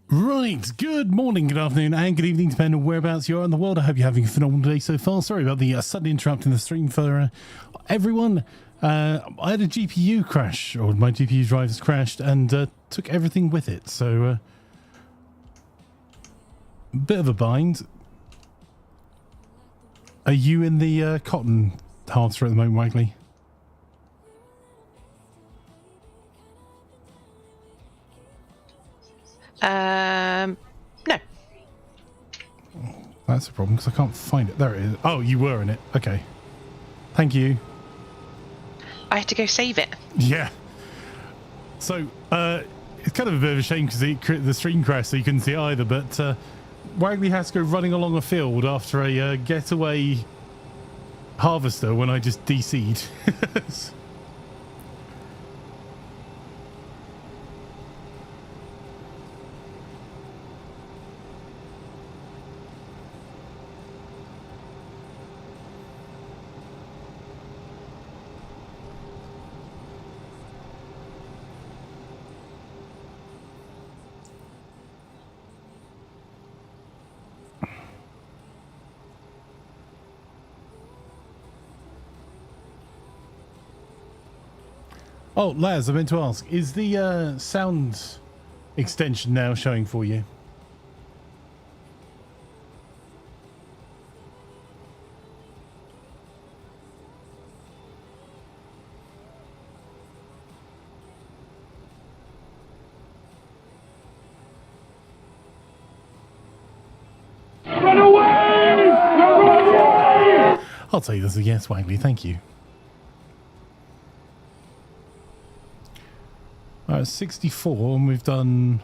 Right, good morning, good afternoon, and good evening, depending on whereabouts you are in the world. I hope you're having a phenomenal day so far. Sorry about the sudden interrupt in the stream for everyone. I had a GPU crash, or my GPU drivers crashed, and took everything with it, so a bit of a bind. Are you in the cotton harvester at the moment, Wagley? No. That's a problem because I can't find it. There it is. Oh, you were in it. Okay. Thank you. I had to go save it. Yeah. So, it's kind of a bit of a shame because the stream crashed, so you couldn't see it either, but Wagley has to go running along a field after a getaway harvester when I just DC'd. Oh, Laz, I meant to ask, is the sound extension now showing for you? Run away! Run away! I'll tell you this a yes, Wagley, thank you. 64, and we've done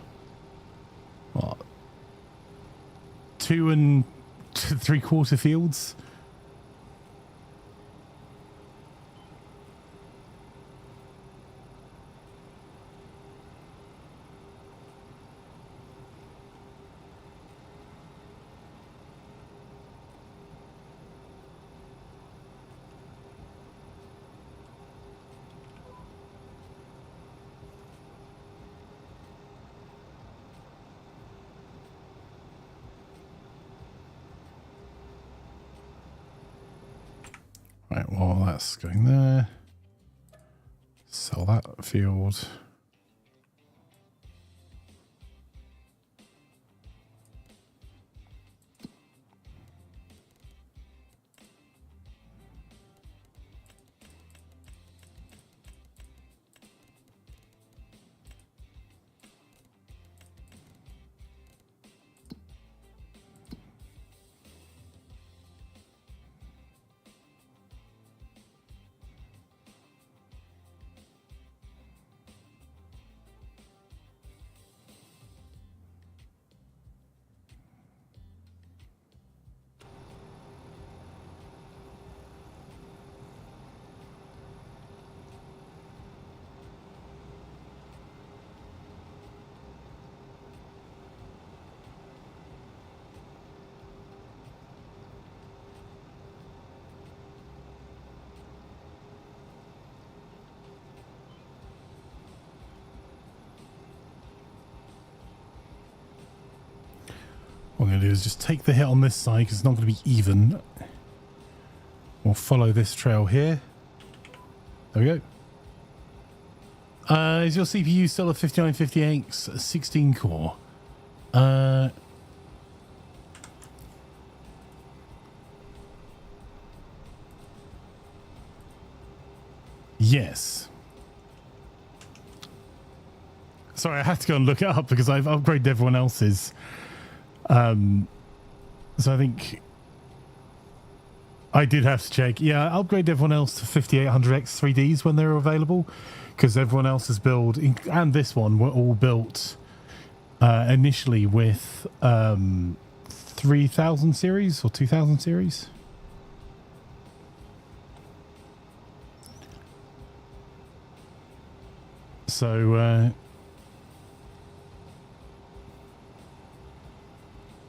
what, 2 3/4 fields. Right, well, that's going there. Sell that field. What I'm going to do is just take the hit on this side because it's not going to be even. We'll follow this trail here. There we go. Is your CPU still a 5950X 16 core? Yes. Sorry, I had to go and look it up because I've upgraded everyone else's. So I think I did have to check. Yeah, I upgraded everyone else to 5800X 3Ds when they were available because everyone else's build and this one were all built initially with 3000 series or 2000 series. So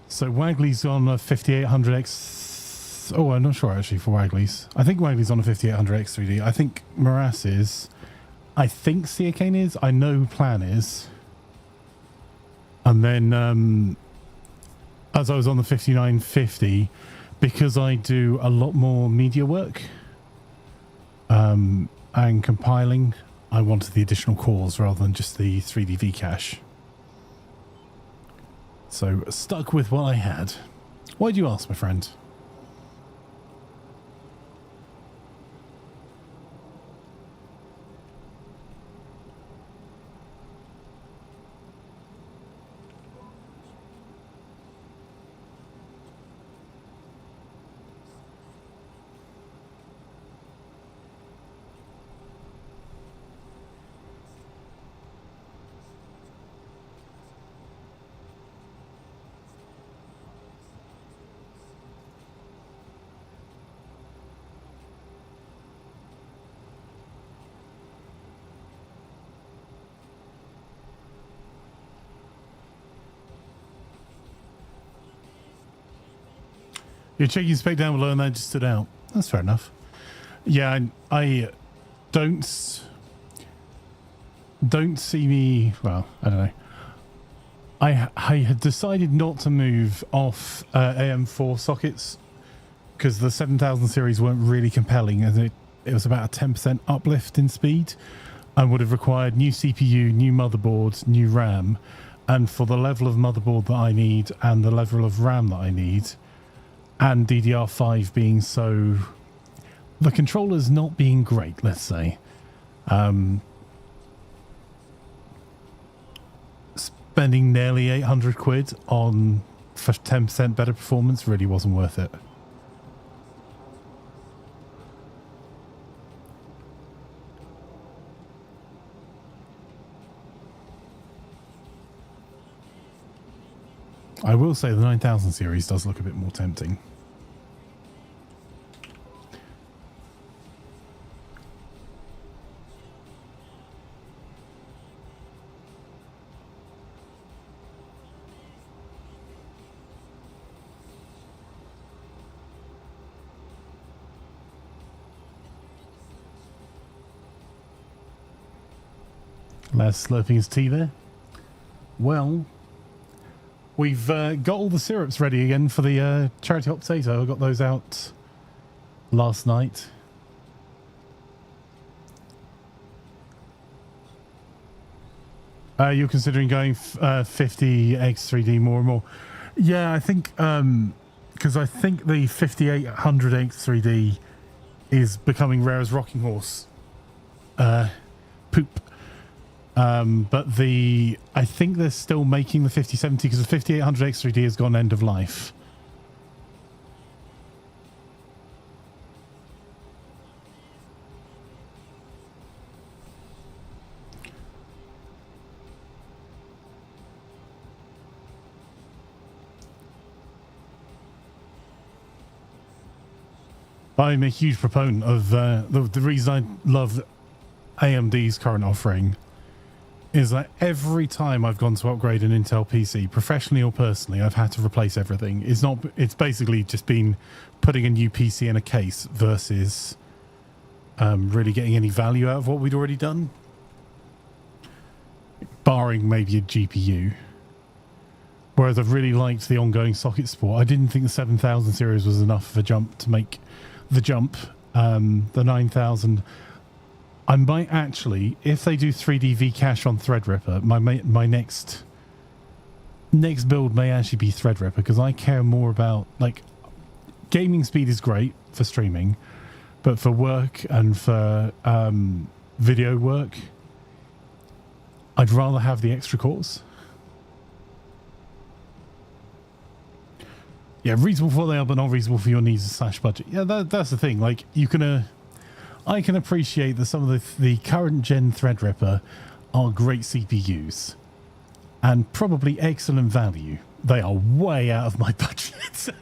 so Wagley's on a 5800X. Oh, I'm not sure actually for Wagley's. I think Wagley's on a 5800X 3D. I think Morass is. I think Siakane is. I know Plan is. And then as I was on the 5950, because I do a lot more media work and compiling, I wanted the additional cores rather than just the 3D V-cache. So stuck with what I had. Why do you ask, my friend? You're checking your spec down below and that just stood out. That's fair enough. Yeah, I don't see me... Well, I don't know. I had decided not to move off AM4 sockets because the 7000 series weren't really compelling, and it was about a 10% uplift in speed and would have required new CPU, new motherboard, new RAM. And for the level of motherboard that I need and the level of RAM that I need... and DDR5 being so... the controller's not being great, let's say. Spending nearly 800 quid on for 10% better performance really wasn't worth it. I will say the 9000 series does look a bit more tempting. Les slurping his tea there. Well, we've got all the syrups ready again for the charity hot potato. I got those out last night. You're considering going 50 X3D more and more. Yeah, I think because I think the 5800 X3D is becoming rare as rocking horse poop. But I think they're still making the 5070 because the 5800 X3D has gone end of life. I'm a huge proponent of the reason I love AMD's current offering is that every time I've gone to upgrade an Intel PC, professionally or personally, I've had to replace everything. It's basically just been putting a new PC in a case versus really getting any value out of what we'd already done. Barring maybe a GPU. Whereas I've really liked the ongoing socket support. I didn't think the 7000 series was enough of a jump to make the jump. The 9000... I might actually, if they do 3D V-cache on Threadripper, my next build may actually be Threadripper because I care more about, like, gaming speed is great for streaming, but for work and for video work, I'd rather have the extra cores. Yeah, reasonable for what they are, but not reasonable for your needs / budget. Yeah, that's the thing. Like, I can appreciate that some of the current gen Threadripper are great CPUs and probably excellent value. They are way out of my budget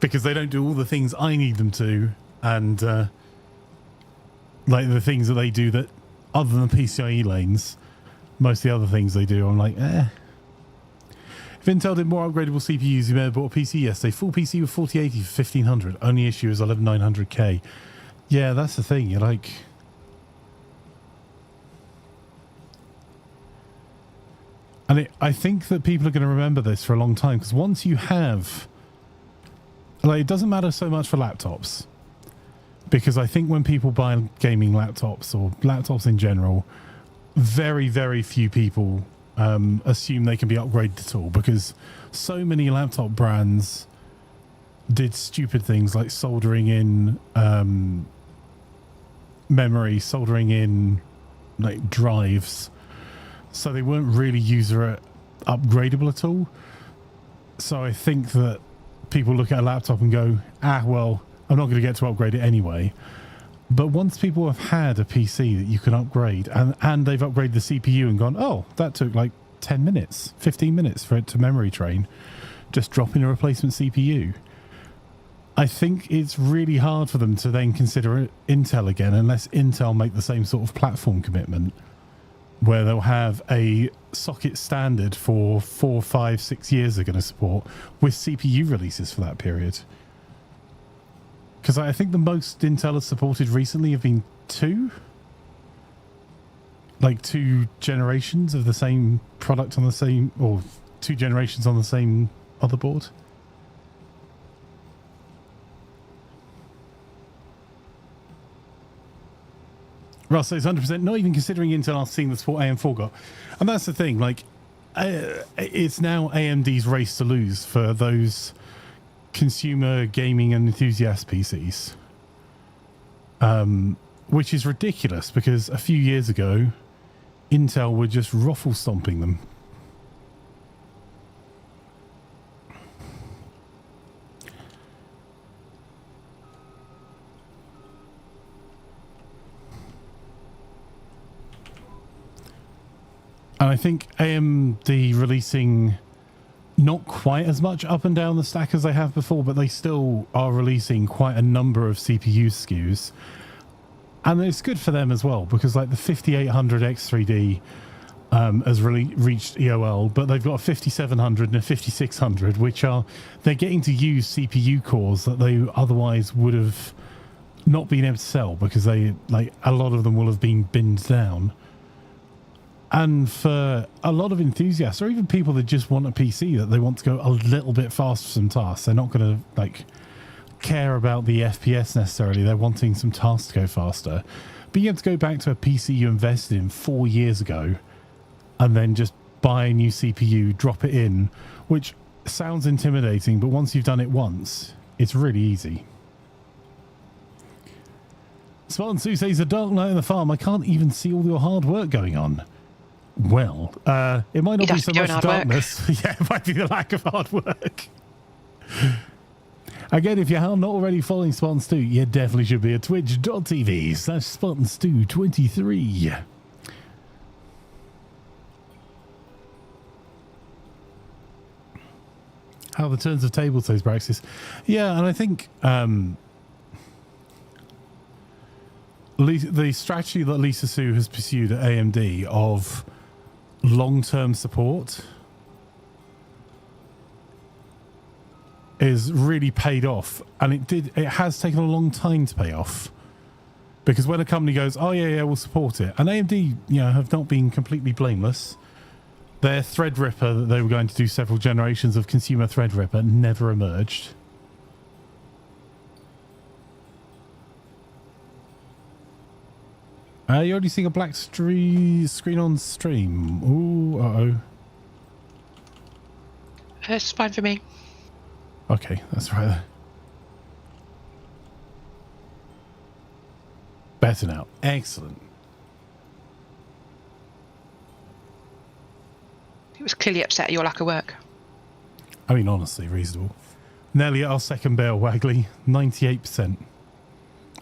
because they don't do all the things I need them to, and like the things that they do that other than PCIe lanes, most of the other things they do, I'm like, eh. If Intel did more upgradable CPUs, you may have bought a PC yesterday. Full PC with 4080 for 1500. Only issue is 11900K. Yeah, that's the thing. You're like... And I think that people are going to remember this for a long time, because once you have, like, it doesn't matter so much for laptops, because I think when people buy gaming laptops or laptops in general, very, very few people assume they can be upgraded at all, because so many laptop brands did stupid things like soldering in memory, soldering in like drives, so they weren't really user upgradable at all. So I think that people look at a laptop and go, well, I'm not going to get to upgrade it anyway. But once people have had a PC that you can upgrade, and they've upgraded the CPU and gone, oh, that took like 10 minutes, 15 minutes for it to memory train, just drop in a replacement CPU. I think it's really hard for them to then consider Intel again, unless Intel make the same sort of platform commitment, where they'll have a socket standard for 4, 5, 6 years they're going to support, with CPU releases for that period. Because I think the most Intel has supported recently have been 2 generations of the same product on the same, or 2 generations on the same motherboard. Russ says 100%, not even considering Intel after seeing the support AM4 got. And that's the thing, like, it's now AMD's race to lose for those consumer gaming and enthusiast PCs. Which is ridiculous, because a few years ago, Intel were just ruffle stomping them. And I think AMD releasing not quite as much up and down the stack as they have before, but they still are releasing quite a number of CPU SKUs. And it's good for them as well, because like the 5800 X3D has really reached EOL, but they've got a 5700 and a 5600, which are, they're getting to use CPU cores that they otherwise would have not been able to sell, because they, like, a lot of them will have been binned down. And for a lot of enthusiasts, or even people that just want a PC that they want to go a little bit faster for some tasks, they're not going to like care about the FPS necessarily. They're wanting some tasks to go faster. Being able to go back to a PC you invested in 4 years ago and then just buy a new CPU, drop it in, which sounds intimidating, but once you've done it once, it's really easy. Spartan Sue says, a dark night on the farm. I can't even see all your hard work going on. Well, it might not be so much darkness. Yeah, it might be the lack of hard work. Again, if you're not already following Spartan Stew, you definitely should be at twitch.tv/SpartanStew23. How the turns of tables, says Braxis. Yeah, and I think the strategy that Lisa Sue has pursued at AMD of long-term support is really paid off, and it has taken a long time to pay off, because when a company goes, oh yeah, we'll support it, and AMD, have not been completely blameless. Their Threadripper that they were going to do several generations of consumer Threadripper never emerged. You already seeing a black screen on stream. Ooh, uh-oh. It's fine for me. Okay, that's right there. Better now. Excellent. He was clearly upset at your lack of work. I mean, honestly, reasonable. Nearly at our second bail, Wagley. 98%.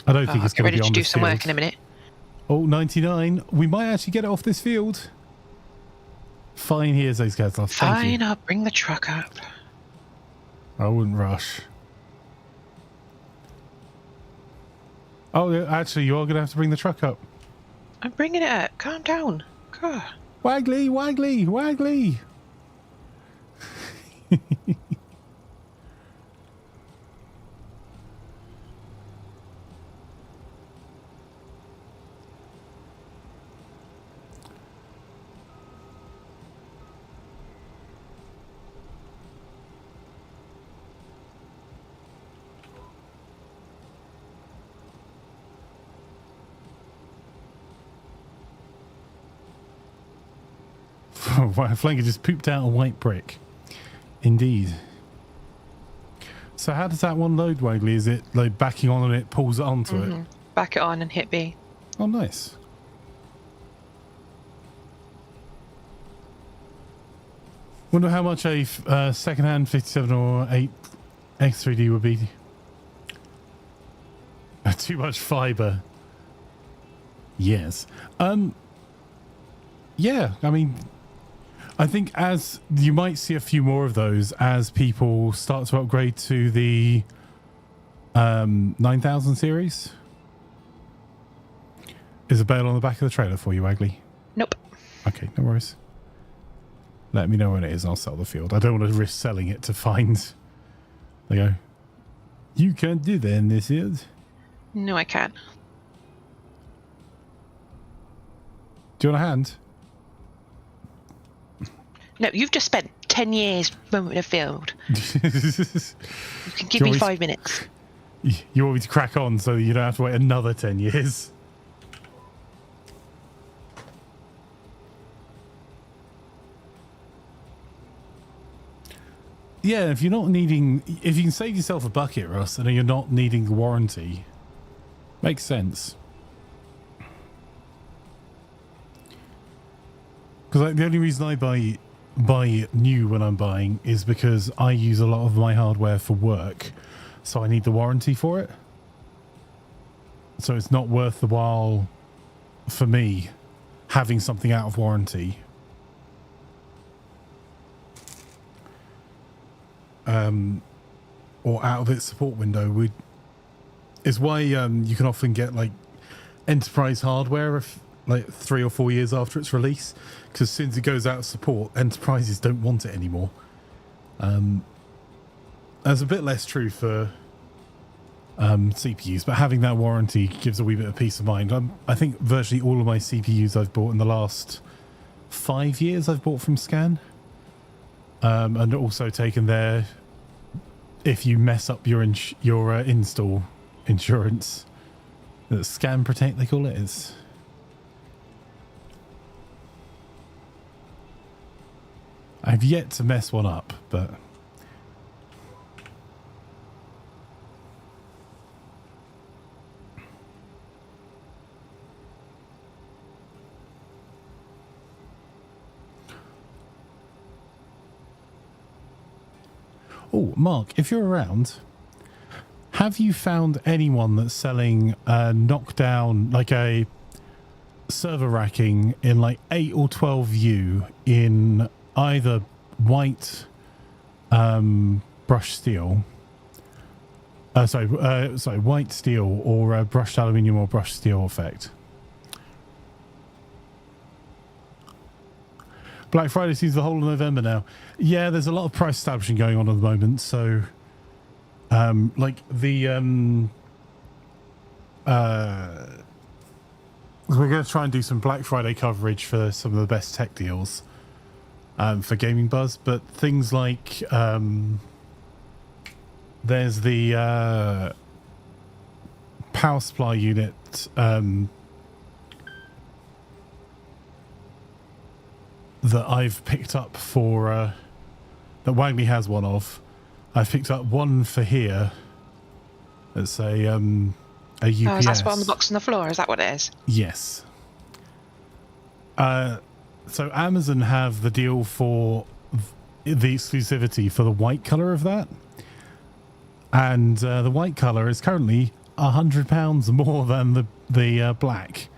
I don't think it's going to be on this field. Ready to do some work in a minute. Oh, 99. We might actually get it off this field. Fine, here's those guys left. Fine, I'll bring the truck up. I wouldn't rush. Oh, actually, you are going to have to bring the truck up. I'm bringing it up. Calm down. God. Wagley, Wagley, Wagley. Flanker just pooped out a white brick. Indeed. So how does that one load, Wagley? Is it like backing on and it pulls it onto it? Back it on and hit B. Oh, nice. Wonder how much a second-hand 57 or 8 X3D would be. Too much fiber. Yes. Yeah, I mean, I think as you might see a few more of those as people start to upgrade to the 9000 series. Is a bale on the back of the trailer for you, Wagley? Nope. Okay, no worries. Let me know when it is. I'll sell the field. I don't want to risk selling it to find. They go. You can't do that in this field. No, I can't. Do you want a hand? No, you've just spent 10 years mowing a field. You can give You me always- 5 minutes. You want me to crack on so that you don't have to wait another 10 years? Yeah, if you're not needing... If you can save yourself a bucket, Russ, and you're not needing the warranty, makes sense. Because like, the only reason I buy new when I'm buying is because I use a lot of my hardware for work, so I need the warranty for it. So it's not worth the while for me having something out of warranty. Or out of its support window is why you can often get like enterprise hardware like 3 or 4 years after its release, because as soon as it goes out of support, enterprises don't want it anymore. That's a bit less true for CPUs, but having that warranty gives a wee bit of peace of mind. I think virtually all of my CPUs I've bought in the last 5 years I've bought from Scan, and also taken their if you mess up your install insurance, Scan Protect they call it. I've yet to mess one up, but oh, Mark, if you're around, have you found anyone that's selling knockdown, like a server racking in like 8 or 12U in either white brushed steel, white steel or brushed aluminium or brushed steel effect? Black Friday sees the whole of November now. Yeah, there's a lot of price establishing going on at the moment. So, like the we're going to try and do some Black Friday coverage for some of the best tech deals for Gaming.Buzz, but things like there's the power supply unit. That I've picked up for that Wagley has one of. I've picked up one for here. It's a UPS. Oh, is that spot on the box on the floor? Is that what it is? Yes. So Amazon have the deal for the exclusivity for the white color of that, and the white color is currently £100 more than the black.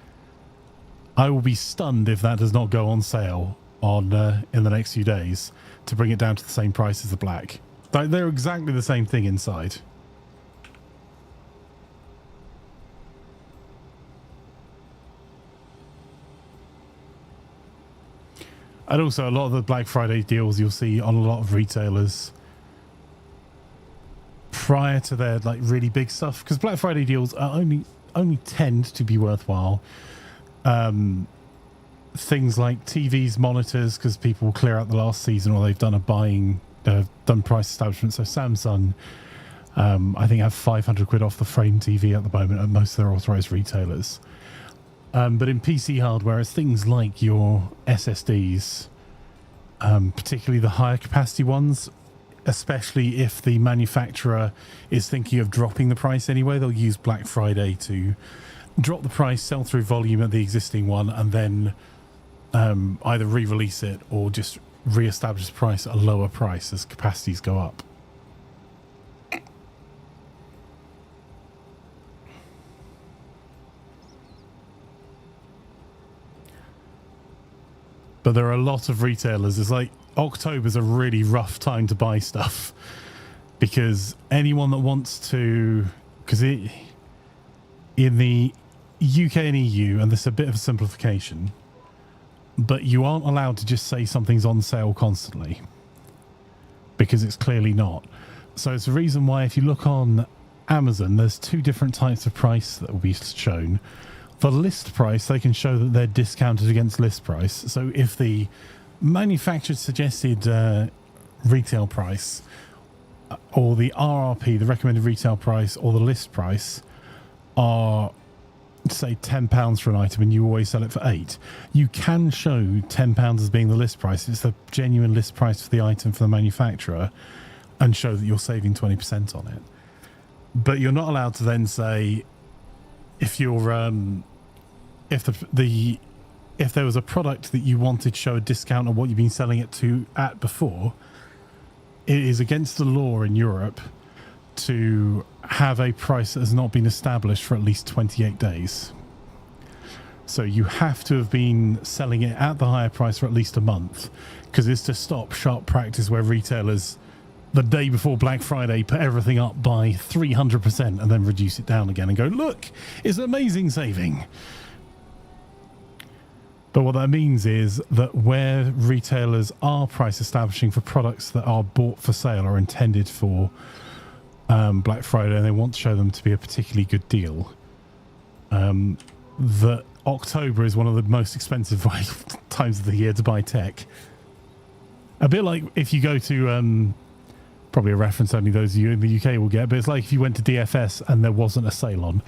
I will be stunned if that does not go on sale on in the next few days to bring it down to the same price as the black. They're exactly the same thing inside. And also a lot of the Black Friday deals you'll see on a lot of retailers prior to their like really big stuff, because Black Friday deals are only tend to be worthwhile. Things like TVs, monitors, because people will clear out the last season, or they've done done price establishment. So Samsung, I think, have 500 quid off the frame TV at the moment at most of their authorized retailers. But in PC hardware, it's things like your SSDs, particularly the higher capacity ones, especially if the manufacturer is thinking of dropping the price anyway. They'll use Black Friday to drop the price, sell through volume at the existing one, and then either re-release it or just re-establish the price at a lower price as capacities go up. But there are a lot of retailers. It's like October's a really rough time to buy stuff, because anyone that wants to, because in the UK and EU, and this is a bit of a simplification, but you aren't allowed to just say something's on sale constantly, because it's clearly not. So it's the reason why if you look on Amazon, there's two different types of price that will be shown. The list price, they can show that they're discounted against list price. So if the manufacturer suggested retail price, or the RRP, the recommended retail price, or the list price are, say, £10 for an item, and you always sell it for £8, you can show £10 as being the list price. It's the genuine list price for the item for the manufacturer, and show that you're saving 20% on it. But you're not allowed to then say, if you're if there was a product that you wanted to show a discount on what you've been selling it at before, it is against the law in Europe to have a price that has not been established for at least 28 days. So you have to have been selling it at the higher price for at least a month, because it's to stop sharp practice where retailers, the day before Black Friday, put everything up by 300% and then reduce it down again and go, look, it's an amazing saving. But what that means is that where retailers are price establishing for products that are bought for sale or intended for Black Friday, and they want to show them to be a particularly good deal, that October is one of the most expensive times of the year to buy tech. A bit like if you go to, probably a reference only those of you in the UK will get, but it's like if you went to DFS and there wasn't a sale on,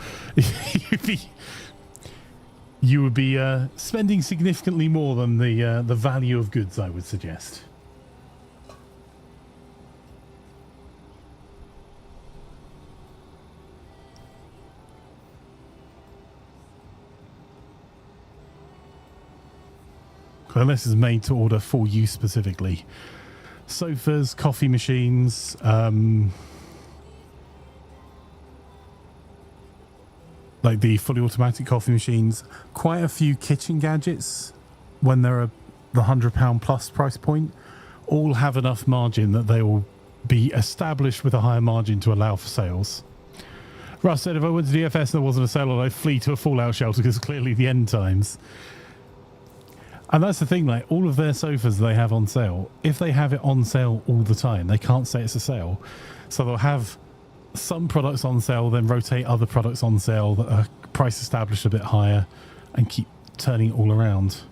you would be spending significantly more than the value of goods, I would suggest. Well, this is made to order for you specifically. Sofas, coffee machines, like the fully automatic coffee machines, quite a few kitchen gadgets when they're the £100 plus price point, all have enough margin that they will be established with a higher margin to allow for sales. Russ said, if I went to DFS and there wasn't a sale, I'd flee to a fallout shelter, because clearly the end times. And that's the thing, like all of their sofas they have on sale, if they have it on sale all the time, they can't say it's a sale. So they'll have some products on sale, then rotate other products on sale that are price established a bit higher, and keep turning it all around.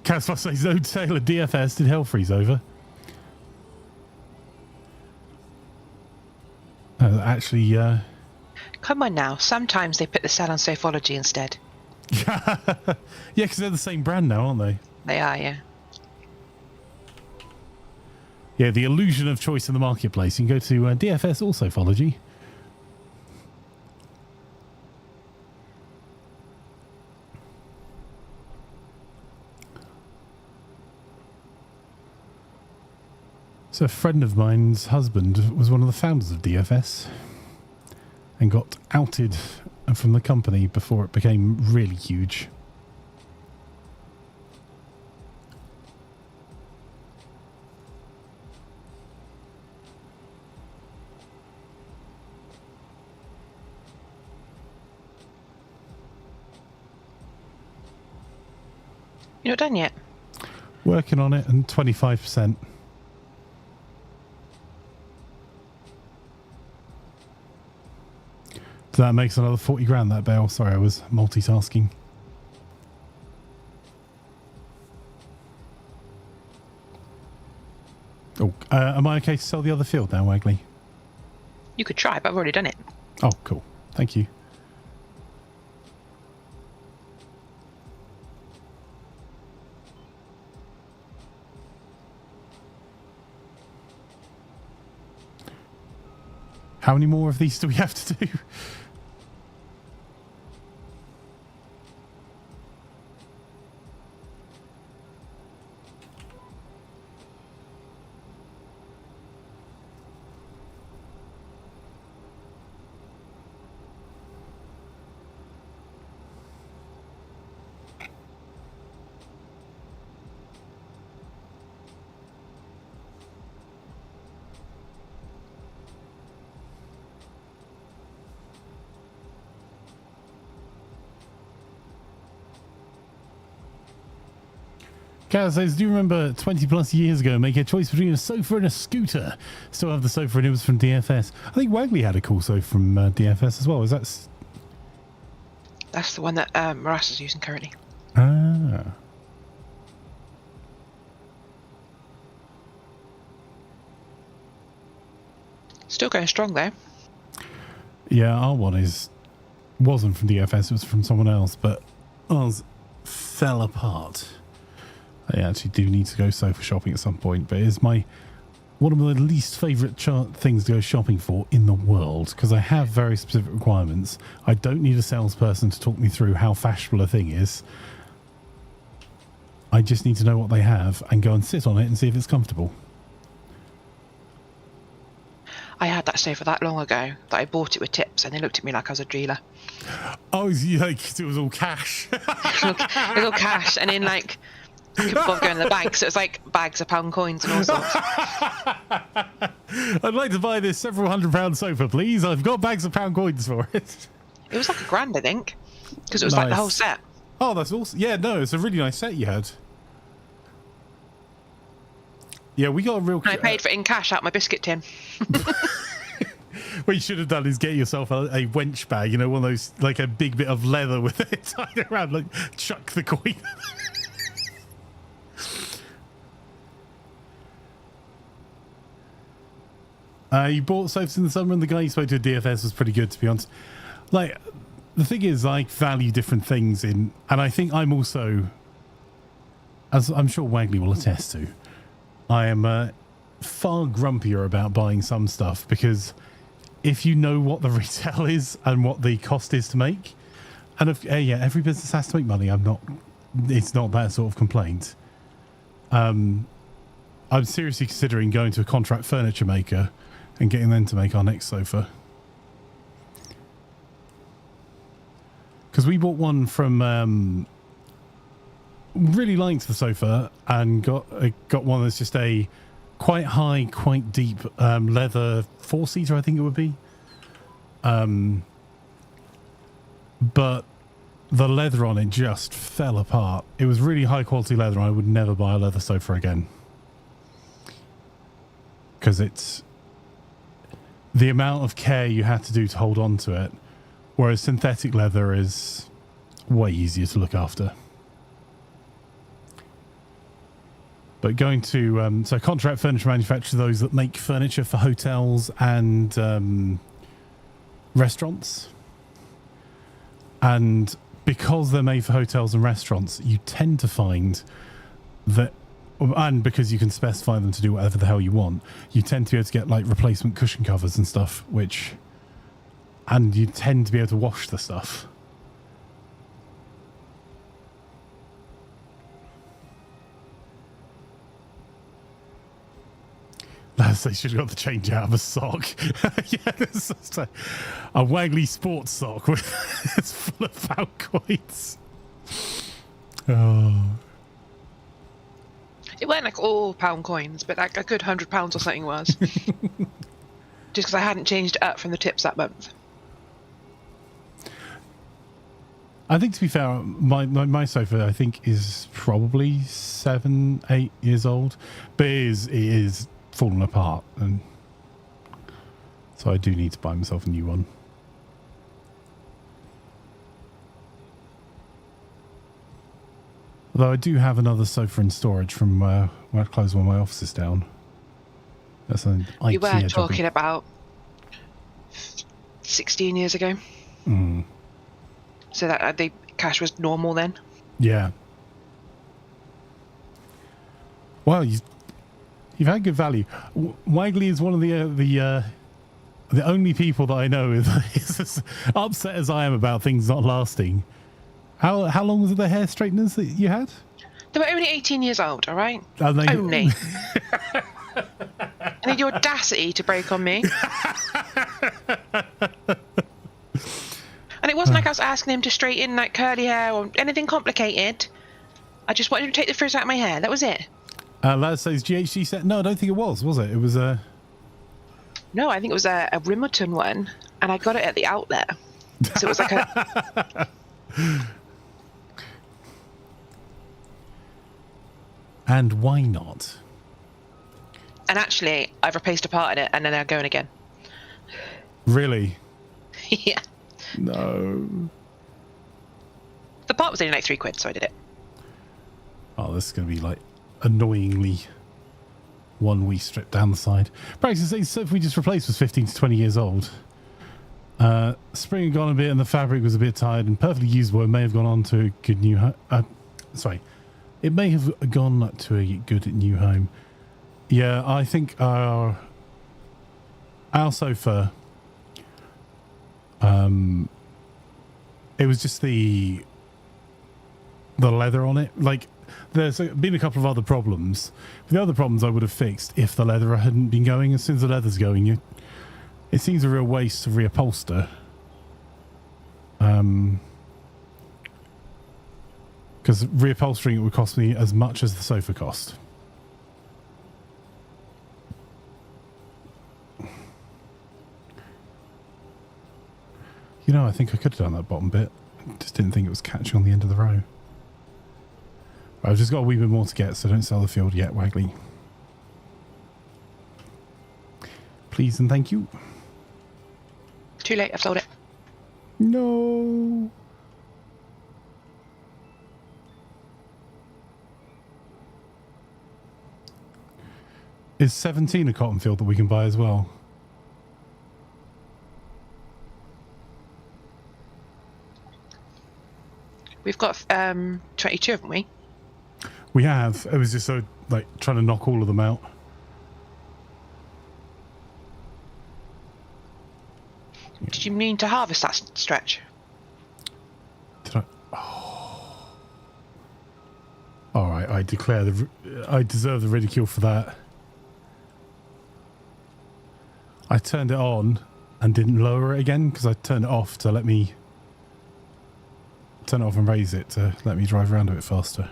Casper says, no sale at DFS, did hell freeze over? Actually, Come on now, sometimes they put the sale on Sofology instead. yeah, because they're the same brand now, aren't they? They are, yeah. Yeah, the illusion of choice in the marketplace. You can go to DFS or Sofology. So a friend of mine's husband was one of the founders of DFS and got outed from the company before it became really huge. You're not done yet? Working on it, and 25%. So that makes another 40 grand, that bale. Sorry, I was multitasking. Oh, am I okay to sell the other field now, Wagley? You could try, but I've already done it. Oh, cool. Thank you. How many more of these do we have to do? Kaz says, do you remember 20 plus years ago make a choice between a sofa and a scooter? Still have the sofa and it was from DFS. I think Wagley had a cool sofa from DFS as well. Is that... That's the one that Maras is using currently. Ah. Still going strong though. Yeah, our one wasn't from DFS, it was from someone else, but ours fell apart. I actually do need to go sofa shopping at some point, but it's one of my least favourite things to go shopping for in the world, because I have very specific requirements. I don't need a salesperson to talk me through how fashionable a thing is. I just need to know what they have and go and sit on it and see if it's comfortable. I had that sofa that long ago that I bought it with tips, and they looked at me like I was a dealer. Oh, like it was all cash. It was all cash, and then like I couldn't bother going to the bank, so it was like bags of pound coins and all sorts. I'd like to buy this several £100 sofa, please. I've got bags of pound coins for it. It was like £1,000, I think, because it was like the whole set. Oh, that's awesome. Yeah, no, it's a really nice set you had. Yeah, we got a real... And I paid for it in cash out my biscuit tin. What you should have done is get yourself a wench bag, you know, one of those, like a big bit of leather with it tied around, like chuck the coin. You bought sofas in the summer, and the guy you spoke to at DFS was pretty good, to be honest. Like, the thing is, I value different things in, and I think I'm also, as I'm sure Wagley will attest to, I am far grumpier about buying some stuff, because if you know what the retail is and what the cost is to make, and if yeah, every business has to make money. It's not that sort of complaint. I'm seriously considering going to a contract furniture maker and getting them to make our next sofa. Because we bought one from, really liked the sofa, and got one that's just a quite high, quite deep leather 4-seater, I think it would be. But the leather on it just fell apart. It was really high quality leather, and I would never buy a leather sofa again. Because it's the amount of care you had to do to hold on to it, whereas synthetic leather is way easier to look after. But going to so contract furniture manufacturer, those that make furniture for hotels and restaurants, and because they're made for hotels and restaurants, you tend to find that, and because you can specify them to do whatever the hell you want, you tend to be able to get like replacement cushion covers and stuff, and you tend to be able to wash the stuff. Lads, they should have got the change out of a sock. Yeah, this is a Wagley sports sock with it's full of pound coins. Oh. It weren't like all pound coins, but like a good £100 or something was. Just because I hadn't changed it up from the tips that month. I think, to be fair, my sofa, I think, is probably 7-8 years old, but it is fallen apart, and so I do need to buy myself a new one. Although I do have another sofa in storage from where I closed one of my offices down. That's an IKEA. You were talking about 16 years ago. Mm. So that the cash was normal then. Yeah. Well, you've had good value. Wagley is one of the the only people that I know is as upset as I am about things not lasting. How long was it the hair straighteners that you had? They were only 18 years old, all right? And they, Only. I need the audacity to break on me. And it wasn't like I was asking him to straighten like curly hair or anything complicated. I just wanted him to take the frizz out of my hair. That was it. Lad says GHG set. No, I don't think it was it? It was a... No, I think it was a Rimmleton one, and I got it at the outlet. So it was like a... And why not? And actually, I've replaced a part in it, and then they're going again. Really? Yeah. No. The part was only like £3, so I did it. Oh, this is going to be like annoyingly one wee strip down the side. Practice so if we just replaced was 15 to 20 years old. Spring had gone a bit and the fabric was a bit tired and perfectly usable. It may have gone on to a good new home. Sorry. It may have gone to a good new home. Yeah, I think our sofa, it was just the leather on it. Like, there's been a couple of other problems. The other problems I would have fixed if the leather hadn't been going. As soon as the leather's going, it seems a real waste to reupholster. Because reupholstering it would cost me as much as the sofa cost. You know, I think I could have done that bottom bit. Just didn't think it was catching on the end of the row. I've just got a wee bit more to get, so don't sell the field yet, Wagley. Please and thank you. Too late, I've sold it. No. Is 17 a cotton field that we can buy as well? We've got 22, haven't we? We have. It was just so, like, trying to knock all of them out. Did you mean to harvest that stretch? Did I? Oh. All right, I declare I deserve the ridicule for that. I turned it on and didn't lower it again because I turned it off to let me turn it off and raise it to let me drive around a bit faster.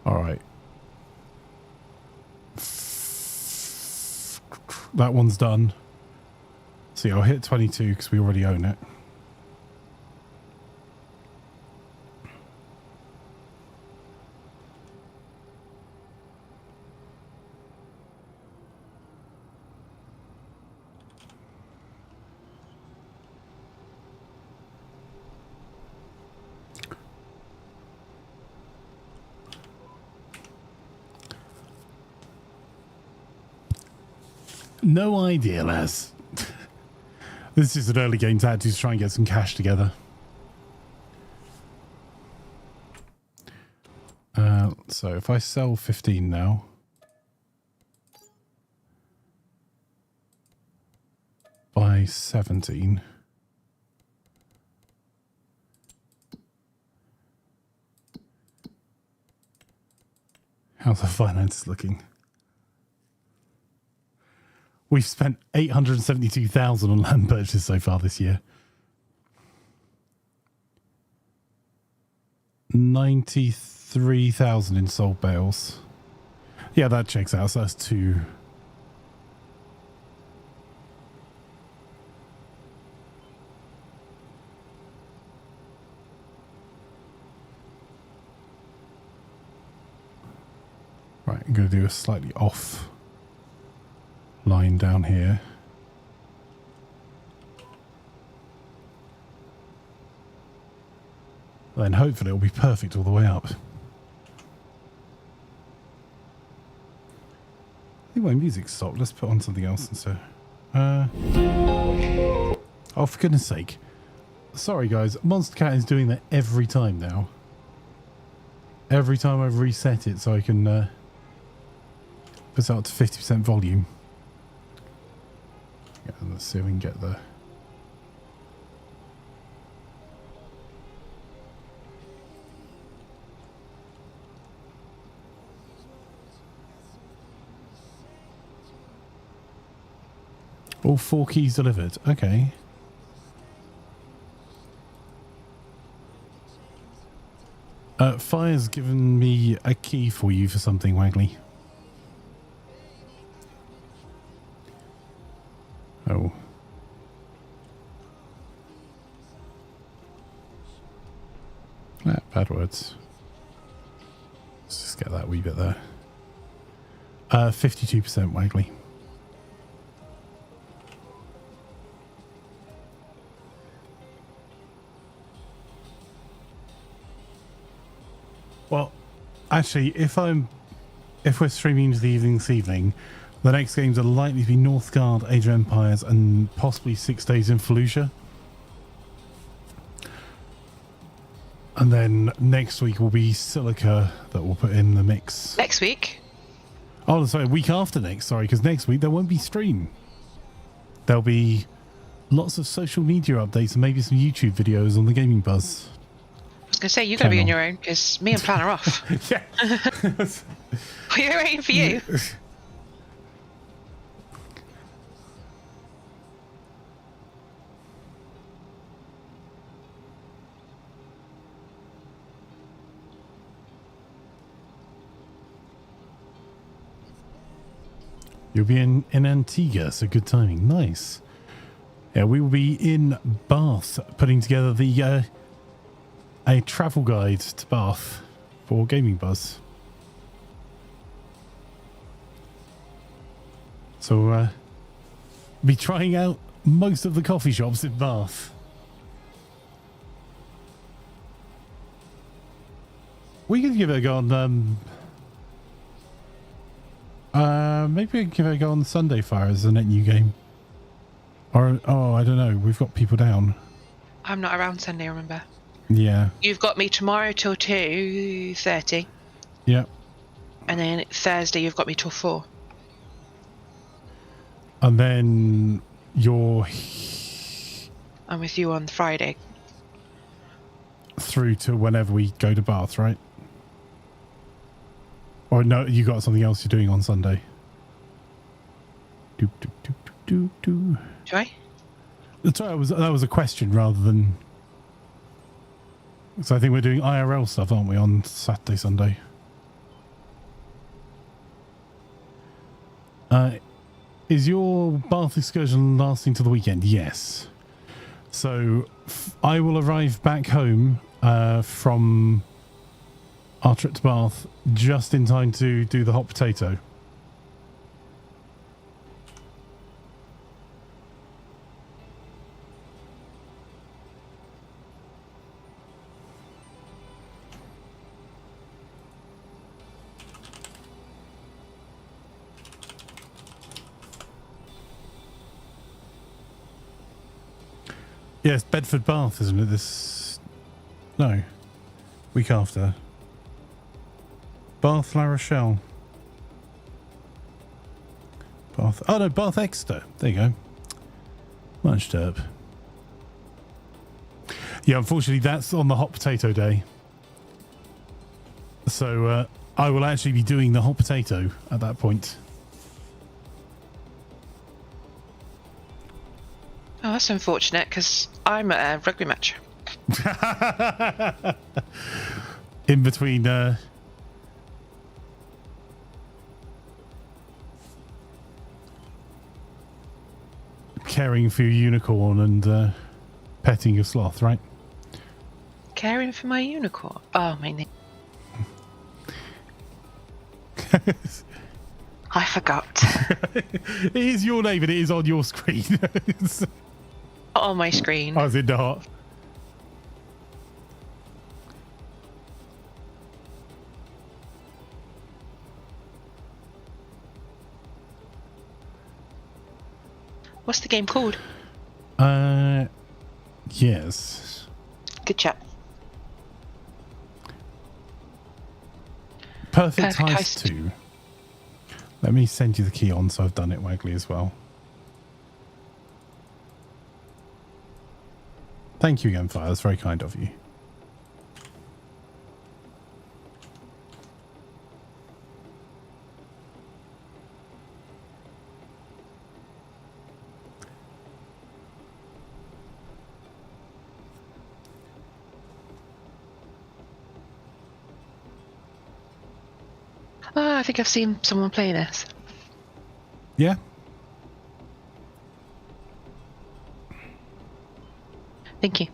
All right. That one's done. See, I'll hit 22 because we already own it. No idea, Les. This is an early game to try and get some cash together. So if I sell 15 now, buy 17. How's the finances looking? We've spent 872,000 on land purchase so far this year. 93,000 in sold bales. Yeah, that checks out. So that's 2. Right, I'm going to do a slightly off line down here. Then hopefully it'll be perfect all the way up. I think my music stopped. Let's put on something else instead. Oh, for goodness sake. Sorry guys, Monster Cat is doing that every time now. Every time I've reset it so I can put it up to 50% volume. Yeah, let's see if we can get there. All 4 keys delivered. Okay. Fire's given me a key for you for something, Wagley. Oh. Bad words. Let's just get that wee bit there. 52% Wagley. Well, actually, if we're streaming into the evening this evening, the next games are likely to be Northgard, Age of Empires, and possibly 6 Days in Fallujah. And then next week will be Silica that we'll put in the mix. Next week? Oh, sorry, week after next, sorry, because next week there won't be stream. There'll be lots of social media updates and maybe some YouTube videos on the Gaming Buzz. I was going to say, you're going to be on your own, because me and Plan are off. Yeah. We're waiting for you. You'll be in Antigua, so good timing. Nice. Yeah, we will be in Bath putting together the a travel guide to Bath for Gaming Buzz. So be trying out most of the coffee shops in Bath. We could give it a go on maybe we can give it a go on the Sunday Fire as a net new game. Or I don't know, we've got people down. I'm not around Sunday, remember? Yeah. You've got me tomorrow till 2:30. Yeah. And then Thursday you've got me till 4. And then you're I'm with you on Friday. through to whenever we go to Bath, right? Or no, you got something else you're doing on Sunday. Do. Do I? Sorry, that was a question rather than. So I think we're doing IRL stuff, aren't we, on Saturday, Sunday? Is your Bath excursion lasting till the weekend? Yes. So I will arrive back home from our trip to Bath just in time to do the hot potato. Yes, Bedford Bath, isn't it? This... No. Week after. Bath La Rochelle. Bath... Oh, no, Bath Exeter. There you go. Much derp. Yeah, unfortunately, that's on the hot potato day. So, I will actually be doing the hot potato at that point. Oh, that's unfortunate, because I'm at a rugby match. In between caring for your unicorn and petting your sloth, right? Caring for my unicorn? Oh, my name. I forgot. It is your name and it is on your screen. On my screen. I was in the hot. What's the game called? Yes. Good chat. Perfect Heist 2. Let me send you the key on so I've done it, Wagley, as well. Thank you again, Fire. That's very kind of you. Oh, I think I've seen someone play this. Yeah. Thank you.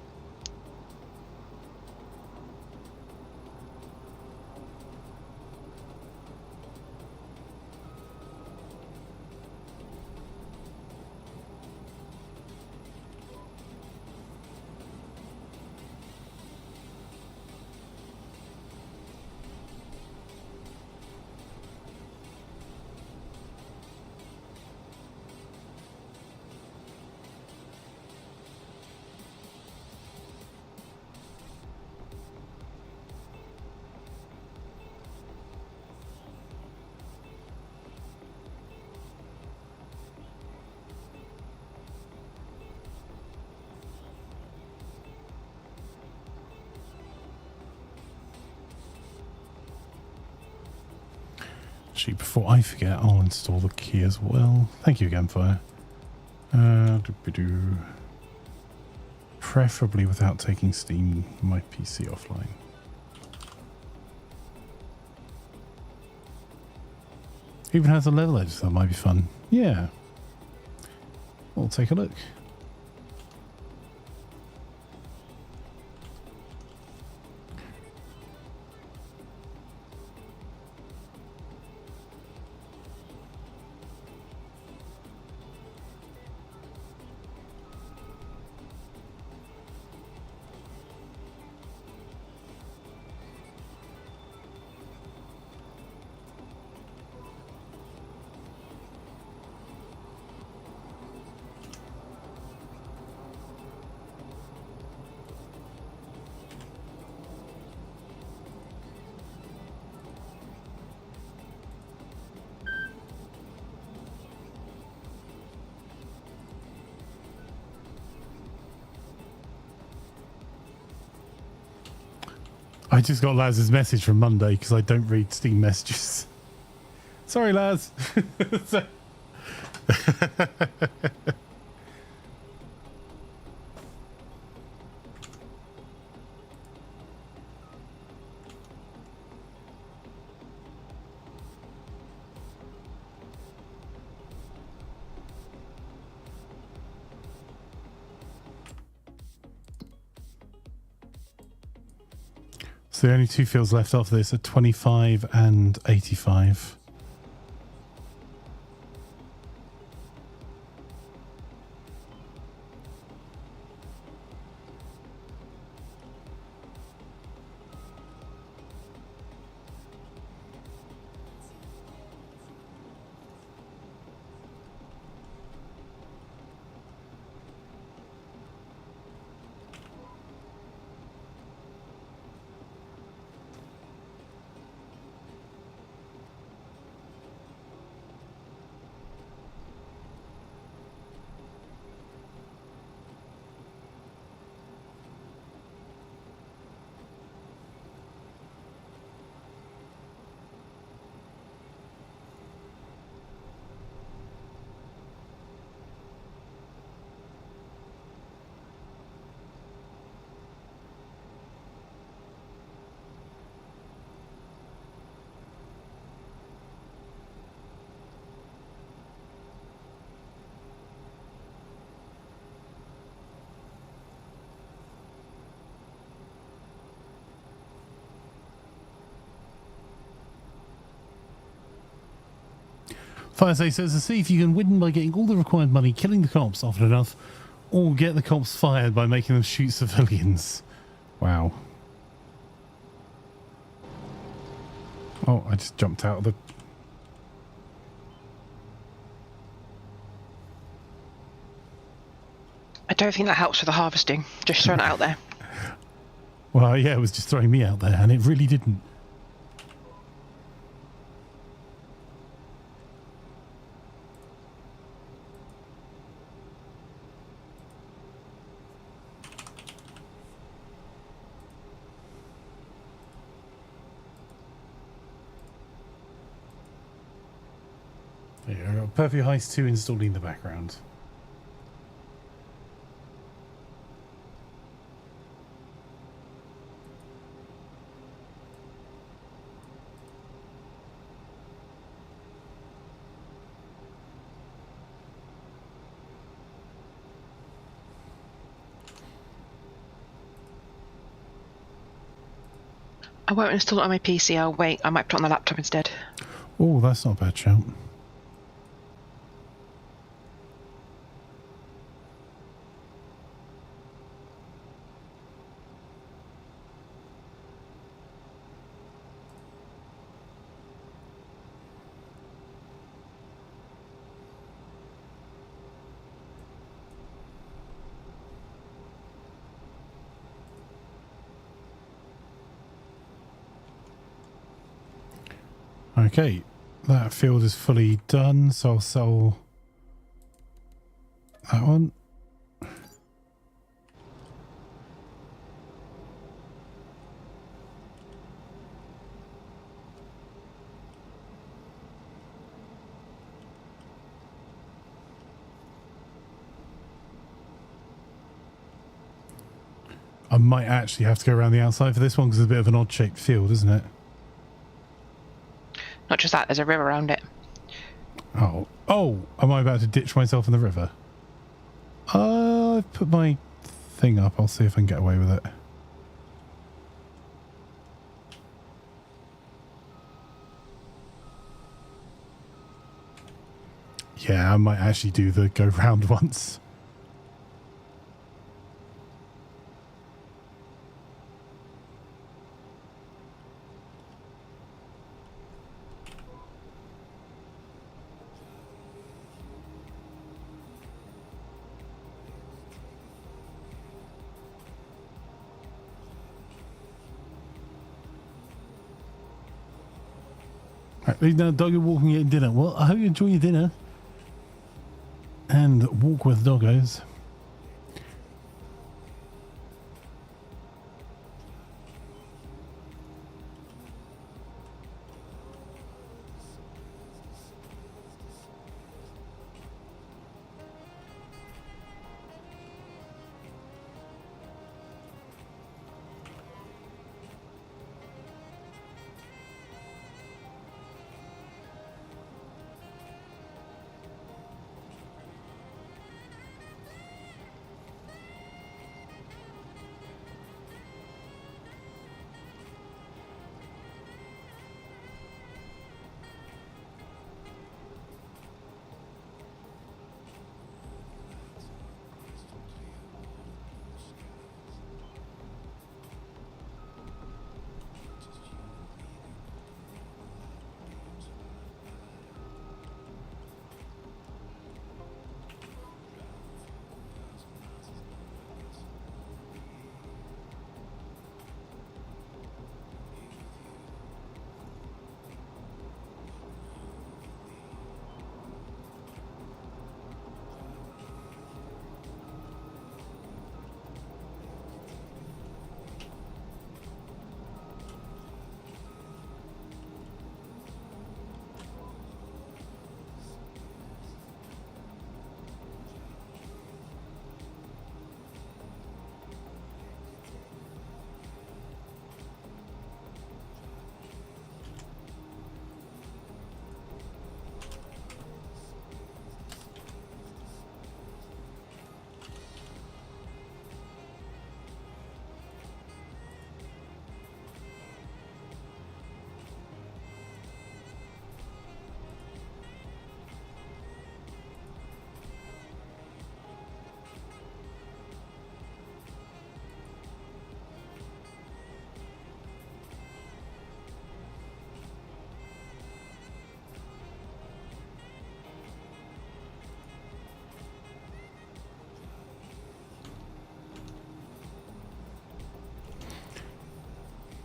Actually, before I forget, I'll install the key as well. Thank you again, Fire. Doop-a-doo. Preferably without taking Steam my PC offline. Even has a level editor, that might be fun. Yeah. We'll take a look. I just got Laz's message from Monday because I don't read Steam messages. Sorry, Laz. So the only two fields left after this are 25 and 85. Firesay says to see if you can win by getting all the required money, killing the cops often enough, or get the cops fired by making them shoot civilians. Wow. Oh, I just jumped out of the... I don't think that helps with the harvesting. Just throwing it out there. Well, yeah, it was just throwing me out there, and it really didn't. So yeah, I've got Perfect Heist 2 installed in the background. I won't install it on my PC. I'll wait. I might put it on the laptop instead. Oh, that's not a bad shout. Okay, that field is fully done, so I'll sell that one. I might actually have to go around the outside for this one because it's a bit of an odd-shaped field, isn't it? Not just that, there's a river around it. Oh, am I about to ditch myself in the river? I've put my thing up. I'll see if I can get away with it. Yeah, I might actually do the go round once. Right, now doggy walking eating dinner. Well, I hope you enjoy your dinner. And walk with doggos.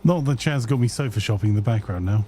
Not that Chad's got me sofa shopping in the background now.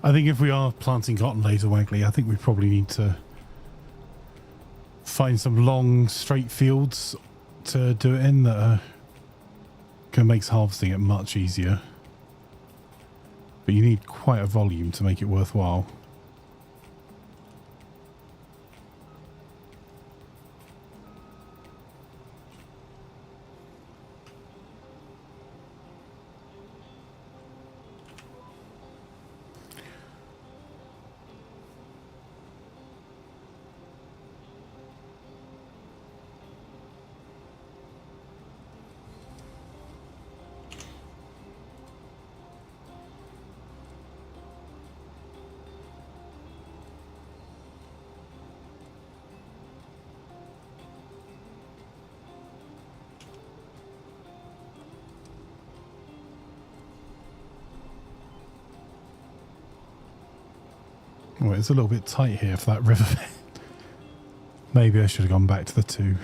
I think if we are planting cotton later, Wagley, I think we probably need to find some long, straight fields to do it in that can make harvesting it much easier. But you need quite a volume to make it worthwhile. Oh, it's a little bit tight here for that river bed. Maybe I should have gone back to the 2.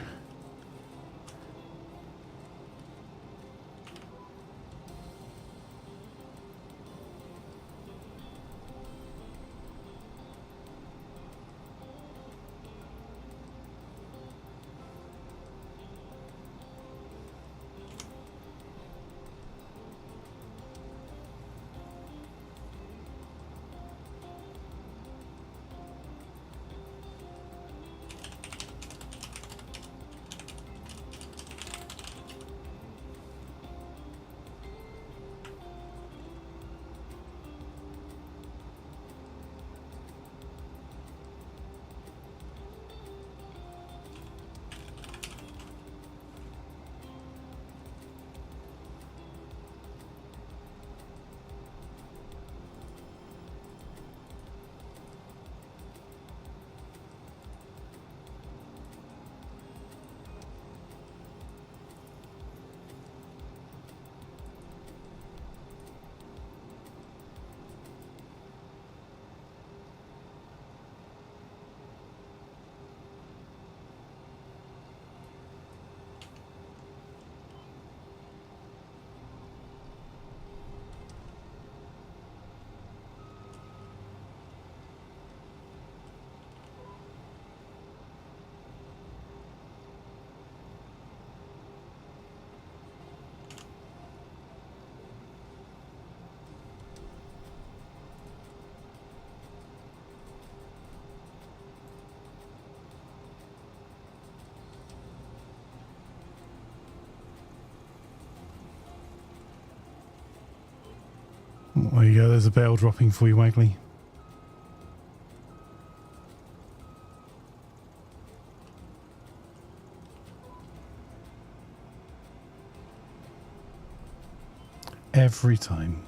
There you go, there's a bale dropping for you, Wagley. Every time.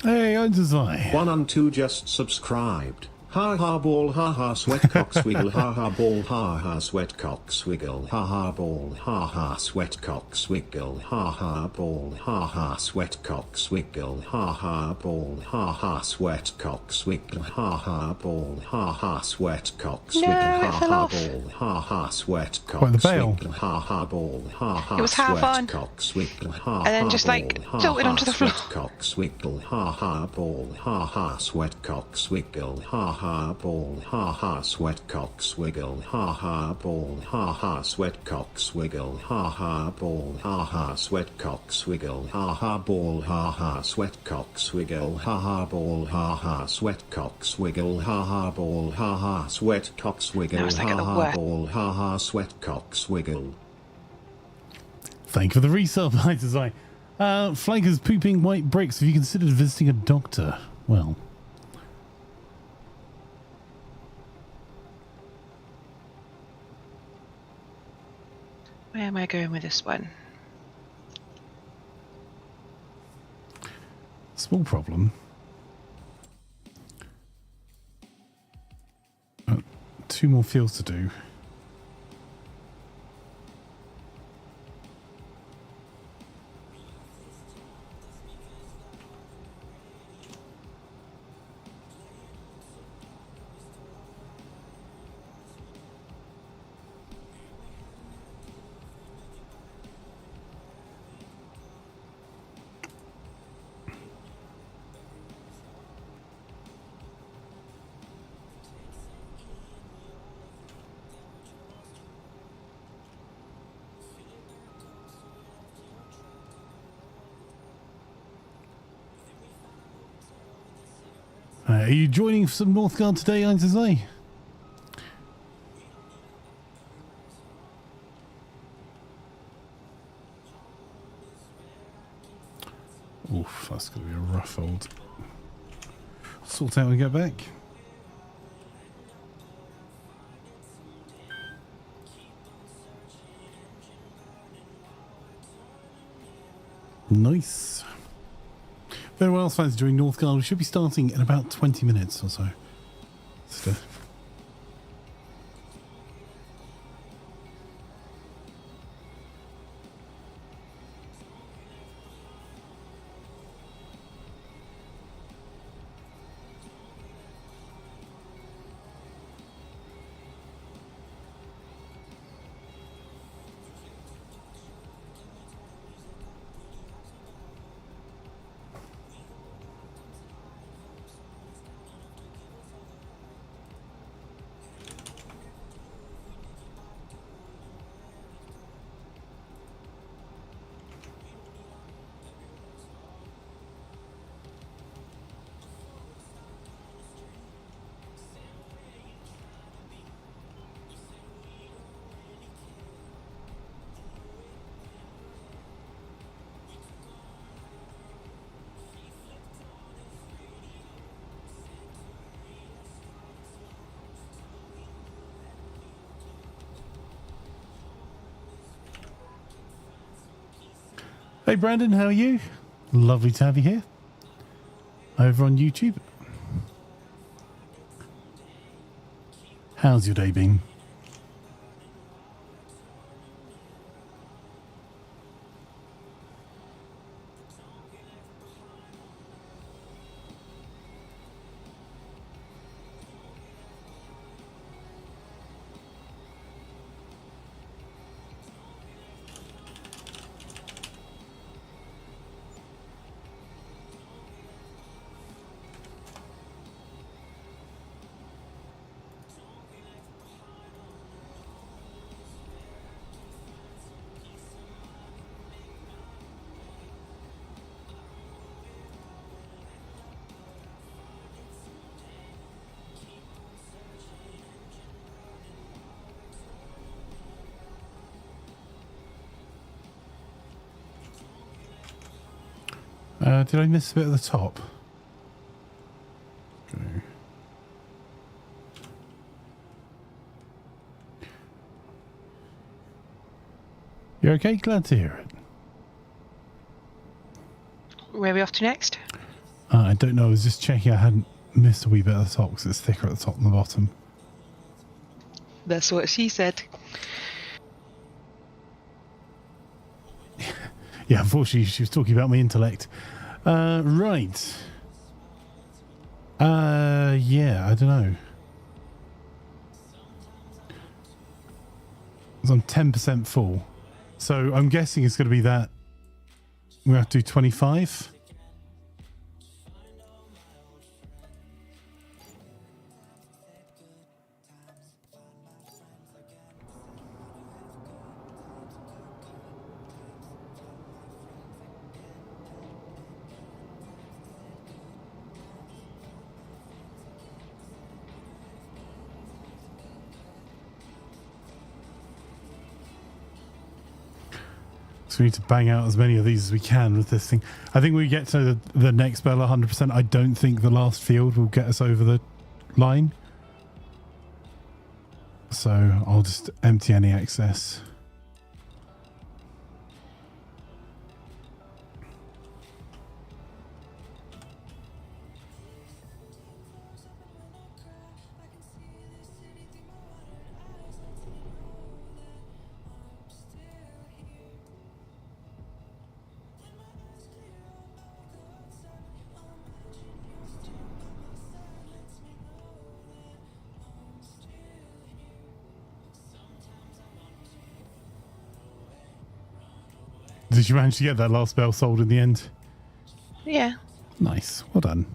Hey, I'm Desire. 1 and 2 just subscribed. Ha ha ball ha ha sweat cock swiggle ha ha ball ha ha sweat cock swiggle ha ha ball ha ha sweat cock swiggle ha ha ball ha ha sweat cock swiggle ha ha ball ha ha sweat cock swiggle ha ha ball ha ha sweat cock swiggle ha ha ball ha ha sweat cock swiggle ha ha ball ha ha it was half on cock swiggle ha and then just like tilted onto the floor. Cock swiggle ha ha ball ha ha sweat cock swiggle ha ha ball ha ha sweat cock swiggle ha ha ball ha ha sweat cock swiggle ha ha ball ha ha sweat cock swiggle ha ha ball ha ha sweat cock swiggle ha ha ball ha ha sweat cock swiggle ha ha ball ha ha sweat cock swiggle ha ha ball ha ha sweat cock swiggle. Thank you for the resub, by Design. Flanker's pooping white bricks. Have you considered visiting a doctor? Well... Where am I going with this one? Small problem. 2 more fields to do. Are you joining some Northgard today, I say? Oof, that's going to be a rough old sort out and get back. Nice. If anyone else finds joining Northgard, we should be starting in about 20 minutes or so. Hey Brandon, how are you? Lovely to have you here. Over on YouTube. How's your day been? Did I miss a bit at the top? Okay. You're okay? Glad to hear it. Where are we off to next? I don't know. I was just checking I hadn't missed a wee bit at the top because it's thicker at the top than the bottom. That's what she said. Yeah, unfortunately, she was talking about my intellect. Right. Yeah, I don't know. I'm 10% full. So I'm guessing it's going to be that. We have to do 25. So We need to bang out as many of these as we can with this thing. I think we get to the next battle 100%. I don't think the last field will get us over the line. So I'll just empty any excess. Did you manage to get that last bell sold in the end? Yeah. Nice. Well done.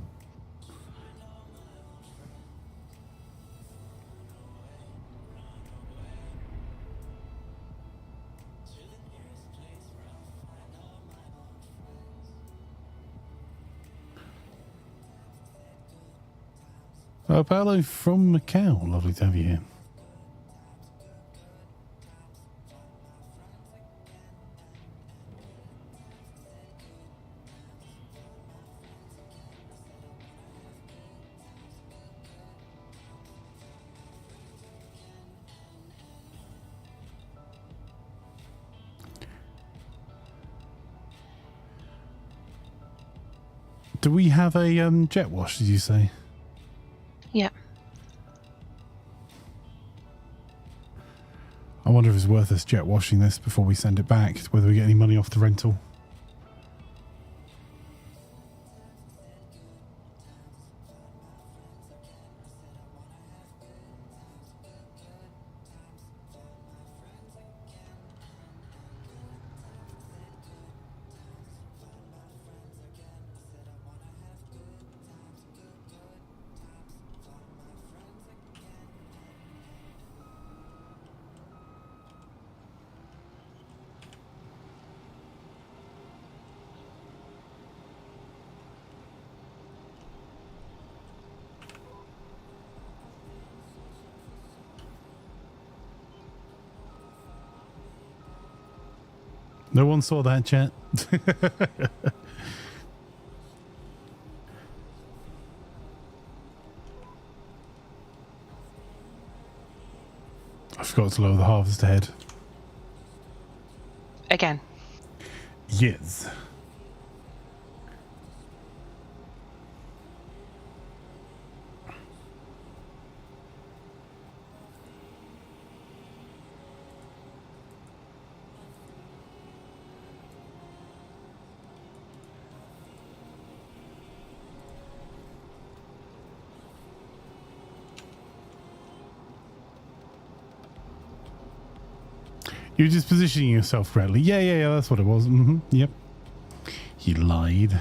Oh, Paolo from Macau. Lovely to have you here. Do we have a jet wash, did you say? Yeah. I wonder if it's worth us jet washing this before we send it back, whether we get any money off the rental. No one saw that, chat. I forgot to lower the harvest ahead. Again. Yes. You're just positioning yourself correctly. Yeah, that's what it was. Yep. He lied.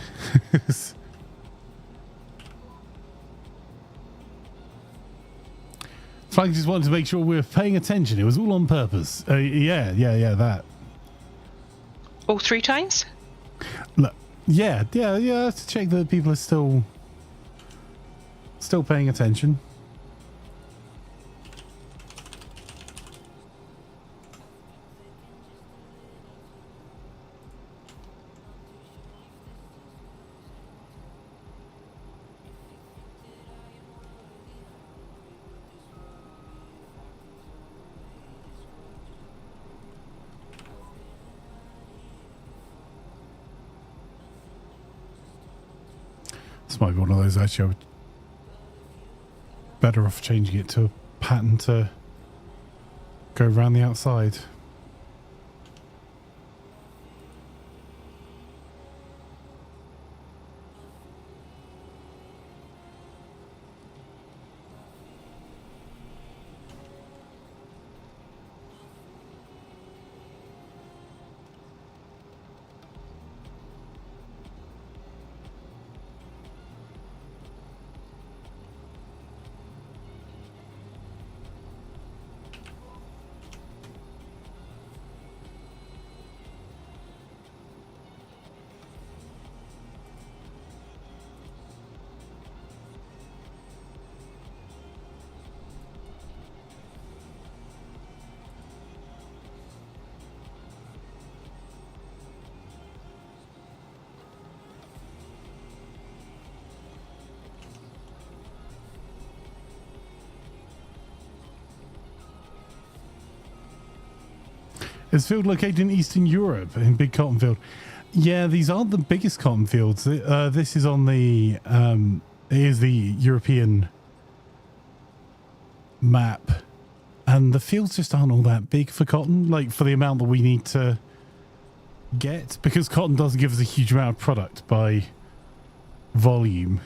Frank just wanted to make sure we were paying attention. It was all on purpose. Yeah, that. All 3 times? Look, yeah, to check that people are still paying attention. This might be one of those, actually. I would better off changing it to a pattern to go around the outside. Is field located in Eastern Europe in big cotton field? Yeah, these aren't the biggest cotton fields. This is on the it is the European map, and the fields just aren't all that big for cotton, like for the amount that we need to get, because cotton doesn't give us a huge amount of product by volume.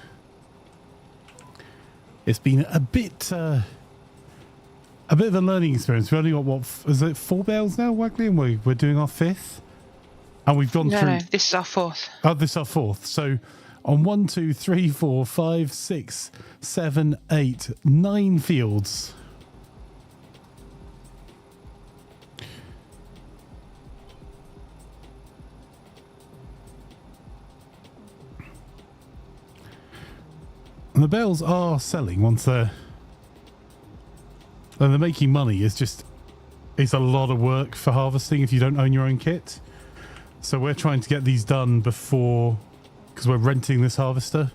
It's been a bit of a learning experience. We only got, what is it, 4 bales now, Wagley, and we're doing our 5th, and we've gone through. No, this is our 4th. Oh, this is our 4th. So on 1, 2, 3, 4, 5, 6, 7, 8, 9 fields. And the bales are selling once they're making money. It's a lot of work for harvesting if you don't own your own kit. So we're trying to get these done before, because we're renting this harvester.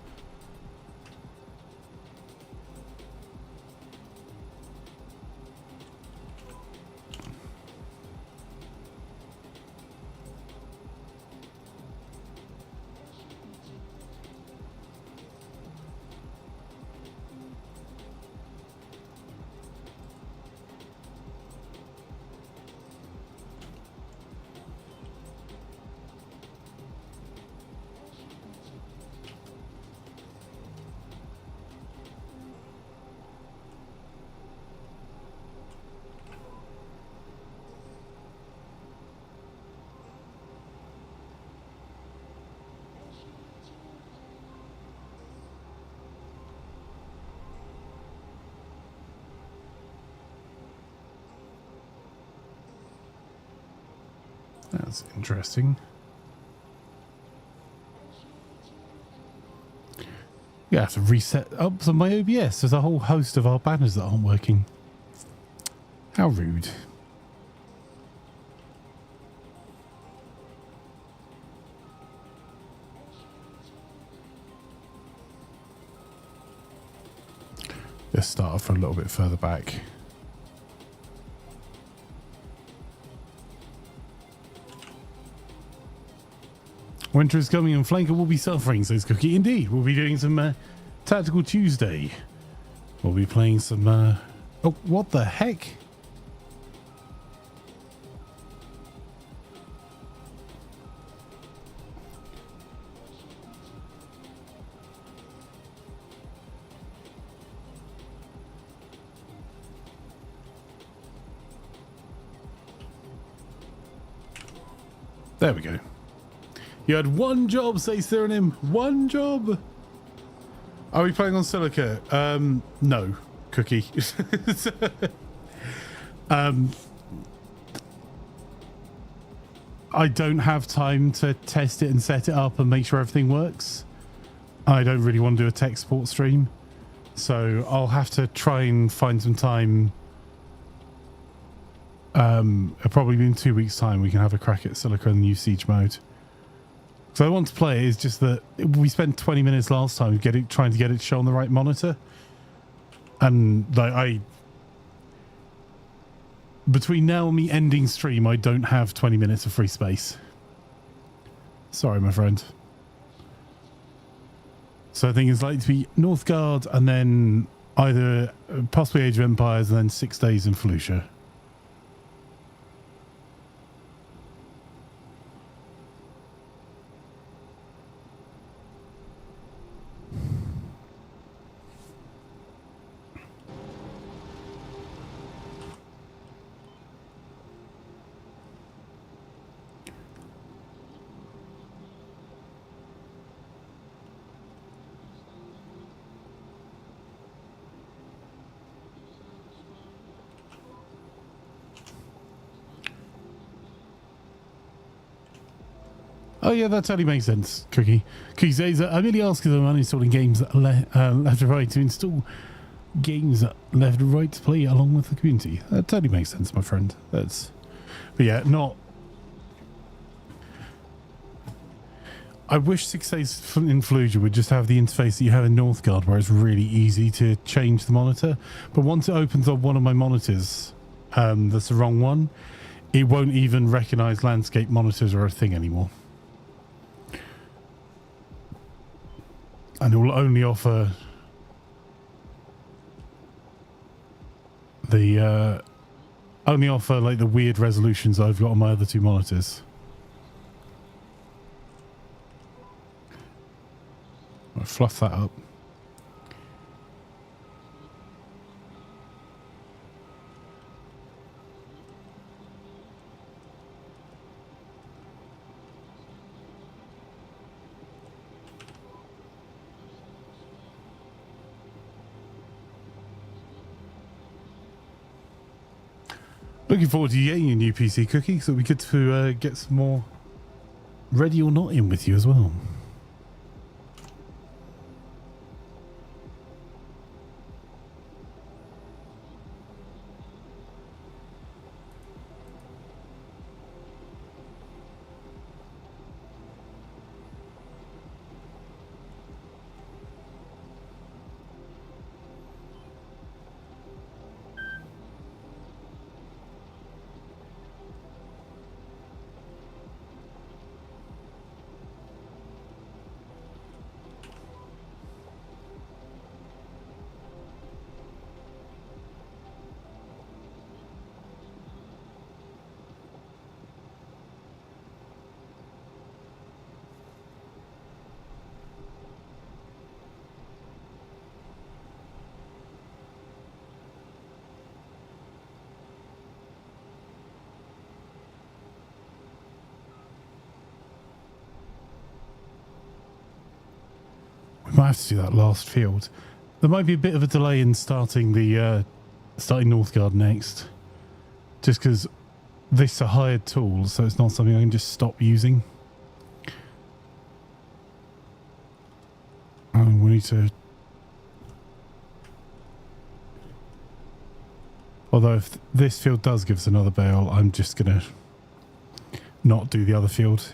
That's interesting. Yeah, I have to reset up some my OBS. There's a whole host of our banners that aren't working. How rude. Let's start off a little bit further back. Winter is coming and Flanker will be suffering, says Cookie. Indeed, we'll be doing some Tactical Tuesday. We'll be playing some... oh, what the heck? There we go. You had one job, says Theronym. One job. Are we playing on Silica? No, Cookie. I don't have time to test it and set it up and make sure everything works. I don't really want to do a tech support stream, so I'll have to try and find some time. Probably in 2 weeks' time we can have a crack at Silica and the new Siege mode. So I want to play it, it's just that we spent 20 minutes last time trying to get it to show on the right monitor. And like between now and me ending stream, I don't have 20 minutes of free space. Sorry, my friend. So I think it's likely to be Northgard and then either possibly Age of Empires and then 6 days in Fallujah. Oh yeah, that totally makes sense, Cookie. Cookie says, I'm really asking them uninstalling games left and right to install games left and right to play along with the community. That totally makes sense, my friend. But yeah, not... I wish 6 days in Fallujah would just have the interface that you have in Northgard where it's really easy to change the monitor. But once it opens up one of my monitors, that's the wrong one, it won't even recognize landscape monitors or a thing anymore. And it will only offer the like the weird resolutions I've got on my other two monitors. I'll fluff that up. Looking forward to getting a new PC, Cookie, so it'll be good to get some more ready or not in with you as well. Might have to do that last field. There might be a bit of a delay in starting the starting Northgard next, just because this is a hired tool, so it's not something I can just stop using. We need to. Although if this field does give us another bale, I'm just gonna not do the other field.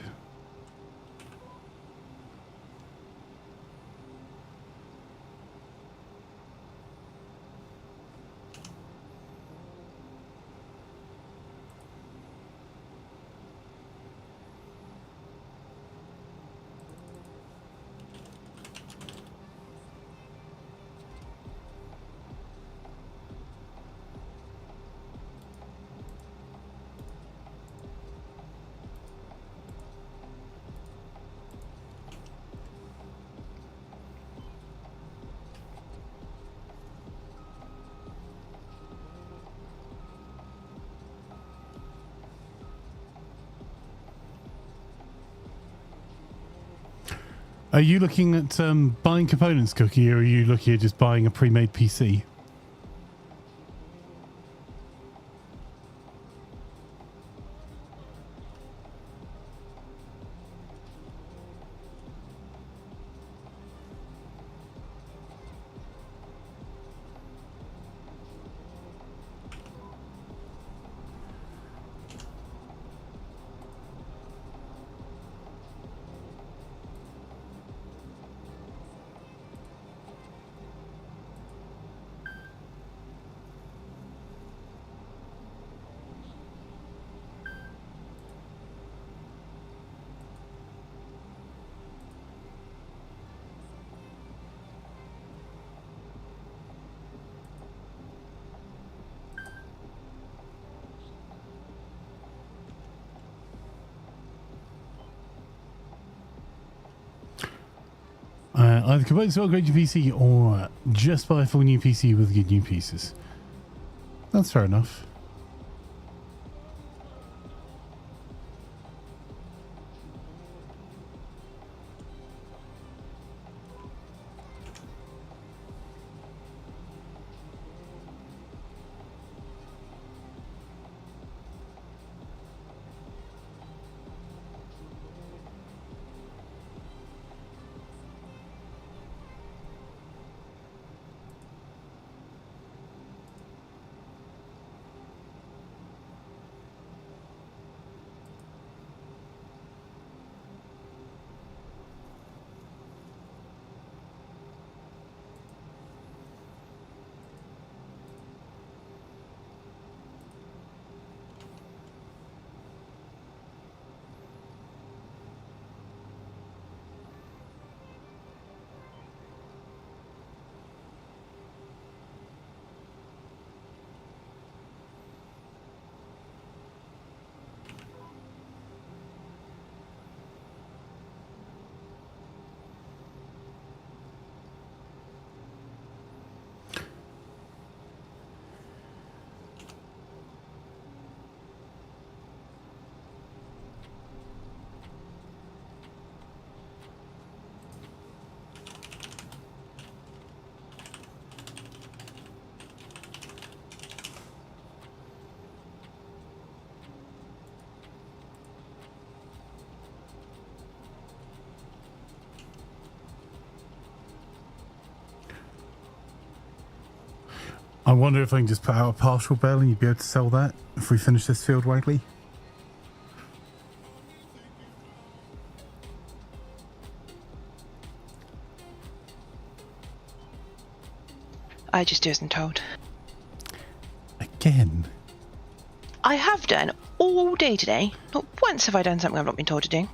Are you looking at buying components, Cookie, or are you looking at just buying a pre-made PC? Either components to upgrade your PC or just buy a full new PC with good new pieces. That's fair enough. I wonder if I can just put out a partial bale and you'd be able to sell that if we finish this field, Wagley. I just do as I'm told. Again. I have done all day today. Not once have I done something I've not been told to do.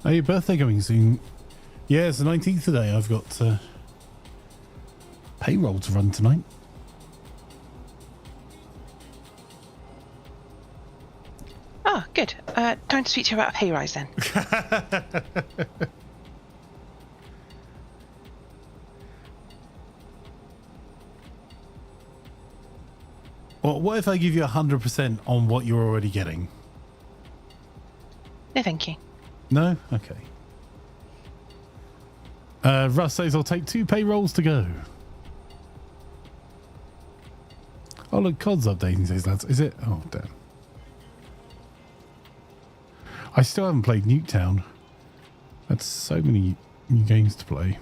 Oh, your birthday coming soon. Yeah, it's the 19th today. I've got payroll to run tonight. Oh, good. Time to speak to you about a pay rise then. Well, what if I give you 100% on what you're already getting? No, thank you. No? Okay. Russ says I'll take 2 payrolls to go. Oh, look, COD's updating, says lads. Is it? Oh, damn. I still haven't played Newtown. That's so many new games to play.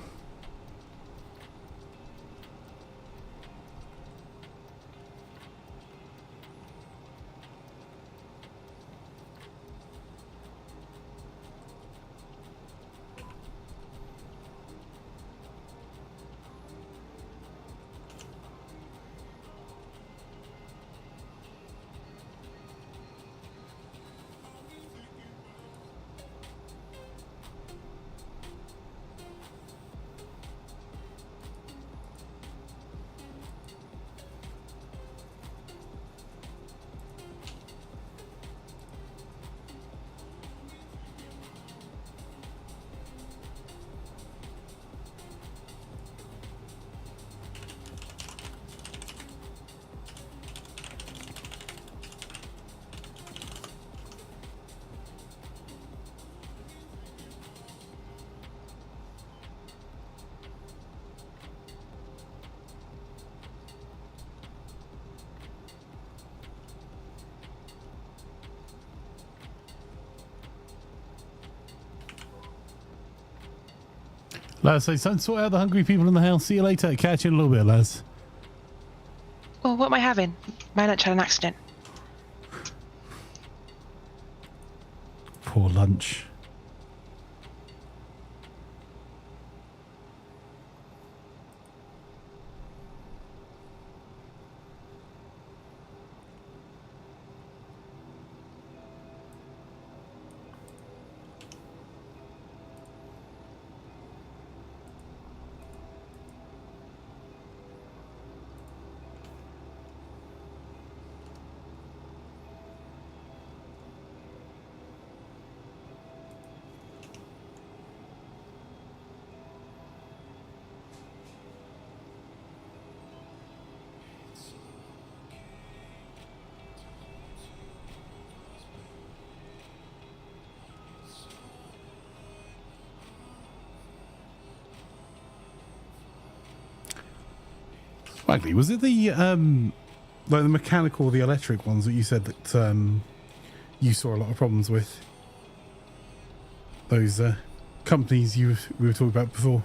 Laz says, don't sort out the hungry people in the house. See you later. Catch you in a little bit, Laz. Well, what am I having? My lunch had an accident. Poor lunch. Wagley, was it the like the mechanical or the electric ones that you said that you saw a lot of problems with? Those companies we were talking about before.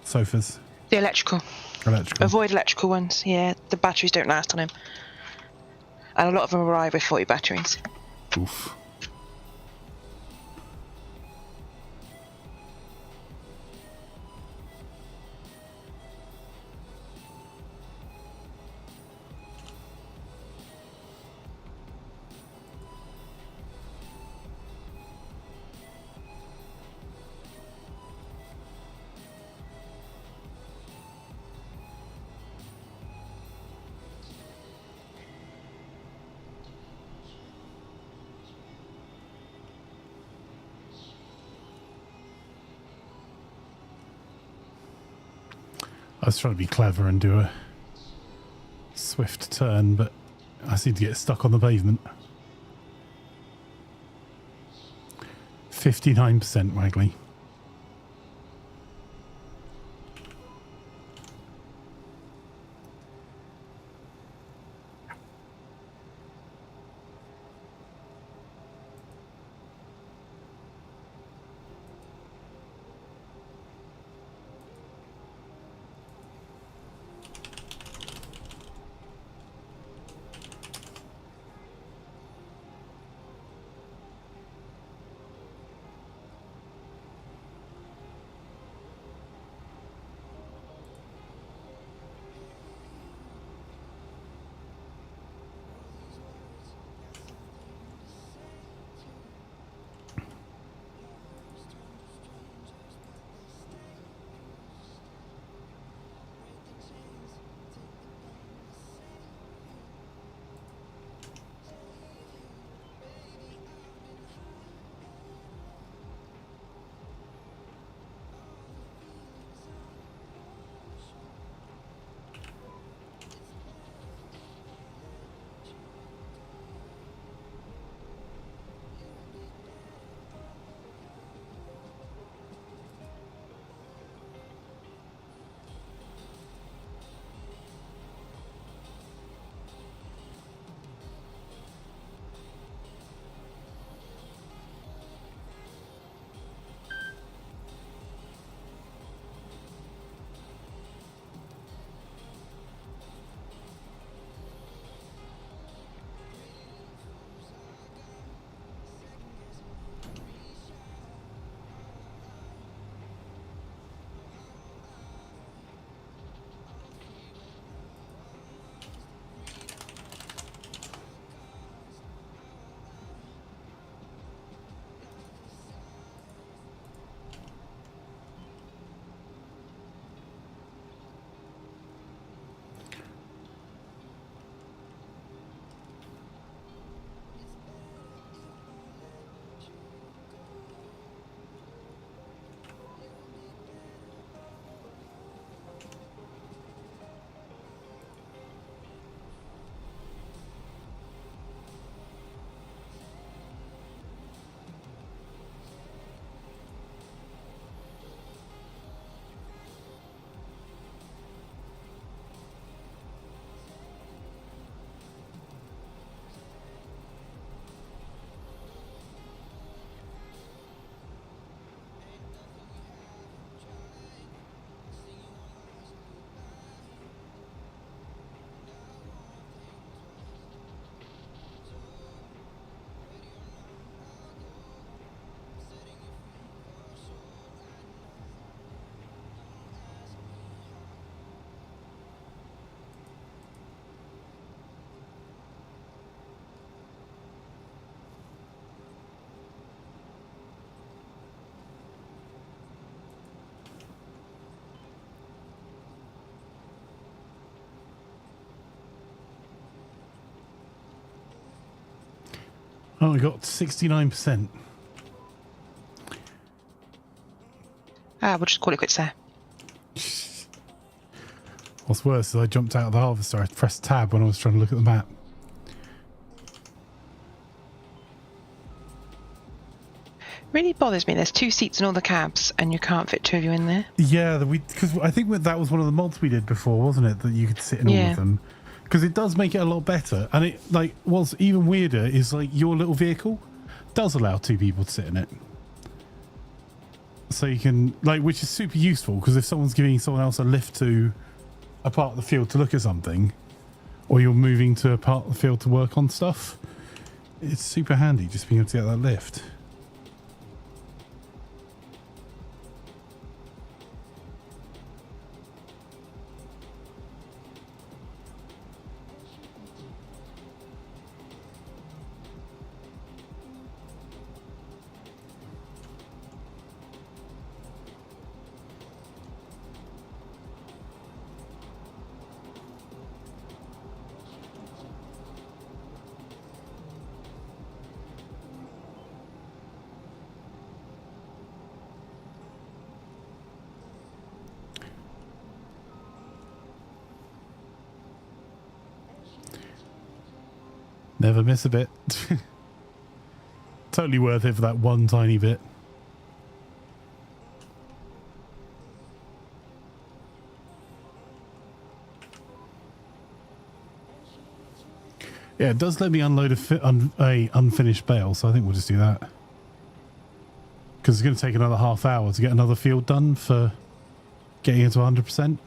Sofas. The electrical. Electrical. Avoid electrical ones. Yeah, the batteries don't last on them. And a lot of them arrive with 40 batteries. Oof. I was trying to be clever and do a swift turn, but I seem to get stuck on the pavement. 59%, Wagley. Oh, we got 69%. We'll just call it quits there. What's worse is I jumped out of the harvester. I pressed tab when I was trying to look at the map. Really bothers me. There's 2 seats in all the cabs, and you can't fit 2 of you in there. Yeah, because I think that was one of the mods we did before, wasn't it? That you could sit in all of them. Because it does make it a lot better. And it, like, what's even weirder is, like, your little vehicle does allow 2 people to sit in it. So you can, like, which is super useful, because if someone's giving someone else a lift to a part of the field to look at something, or you're moving to a part of the field to work on stuff, it's super handy just being able to get that lift. Never miss a bit. Totally worth it for that one tiny bit. Yeah, it does let me unload a unfinished bale, so I think we'll just do that. Because it's going to take another half hour to get another field done for getting it to 100%.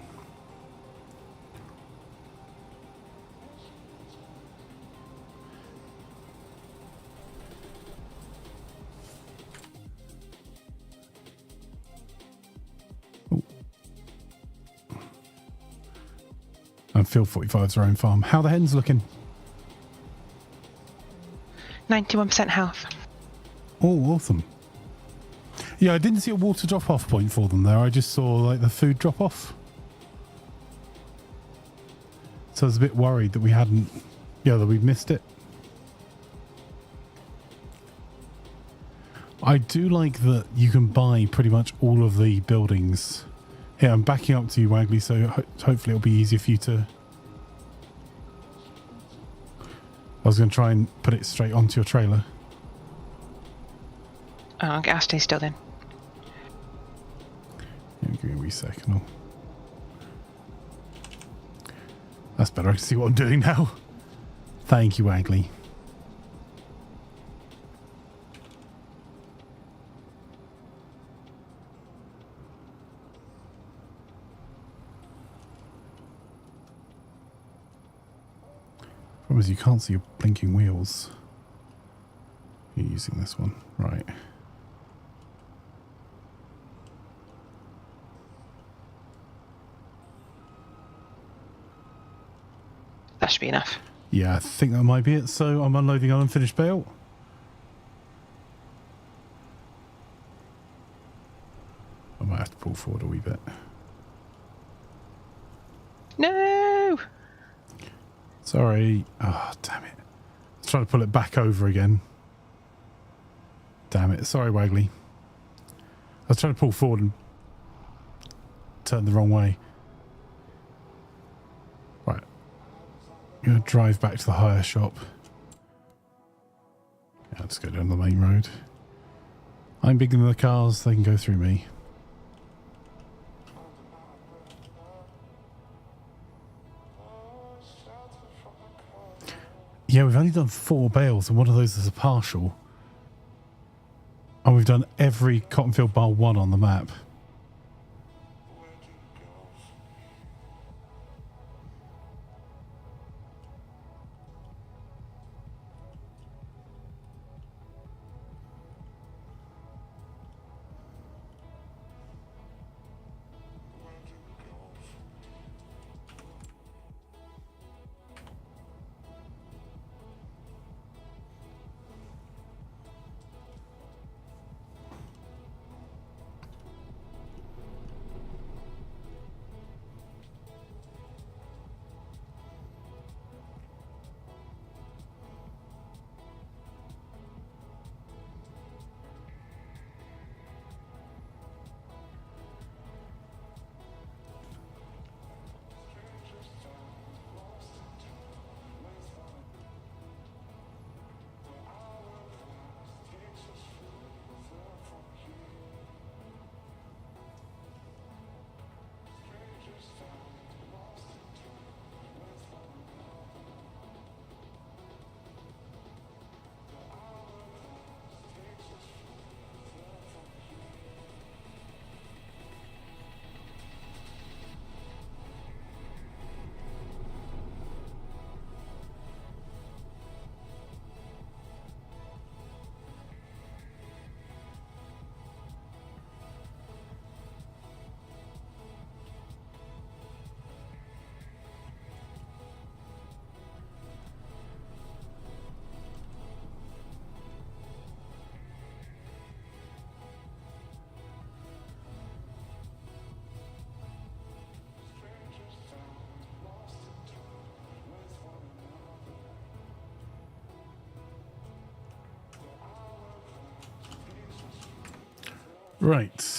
And Field 45's our own farm. How are the hens looking? 91% health. Oh, awesome. Yeah, I didn't see a water drop-off point for them there. I just saw, like, the food drop-off. So I was a bit worried that we hadn't... Yeah, that we'd missed it. I do like that you can buy pretty much all of the buildings. Here, I'm backing up to you, Waggly, so hopefully it'll be easier for you to... I was going to try and put it straight onto your trailer. Oh, I'll stay still then. Yeah, give me a wee second. That's better. I can see what I'm doing now. Thank you, Waggly. Problem is you can't see your blinking wheels. You're using this one. Right. That should be enough. Yeah, I think that might be it. So I'm unloading an unfinished bale. I might have to pull forward a wee bit. No! Sorry. Oh, damn it. I was trying to pull it back over again. Damn it. Sorry, Waggly. I was trying to pull forward and turn the wrong way. Right. I'm going to drive back to the hire shop. Yeah, let's go down the main road. I'm bigger than the cars. They can go through me. Yeah, we've only done 4 bales, and one of those is a partial. And we've done every cotton field bar 1 on the map. Right.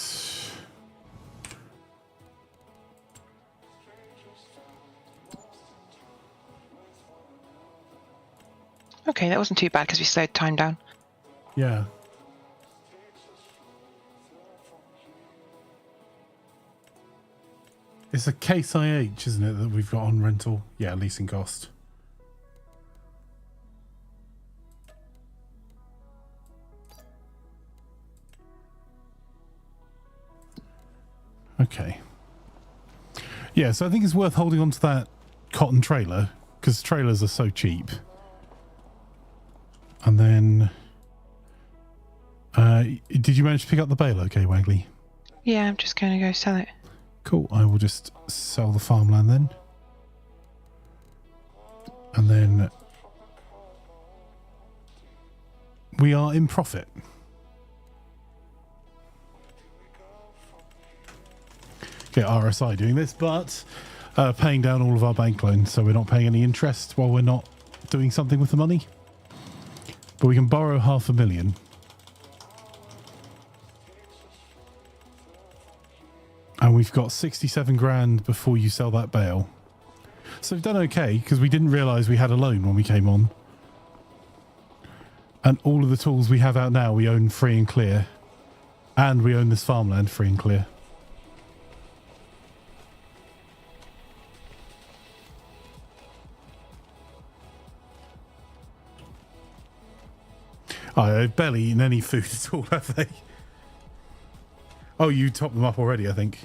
Okay, that wasn't too bad because we slowed time down. Yeah. It's a Case IH, isn't it, that we've got on rental? Yeah, leasing cost. Okay. Yeah, so I think it's worth holding on to that cotton trailer because trailers are so cheap. And then, did you manage to pick up the bale okay, Wagley? Yeah, I'm just going to go sell it. Cool, I will just sell the farmland then. And then we are in profit. Okay, RSI doing this, but paying down all of our bank loans, so we're not paying any interest while we're not doing something with the money. But we can borrow 500,000. And we've got 67 grand before you sell that bale. So we've done okay, because we didn't realise we had a loan when we came on. And all of the tools we have out now, we own free and clear. And we own this farmland free and clear. Oh, they've barely eaten any food at all, have they? Oh, you topped them up already, I think.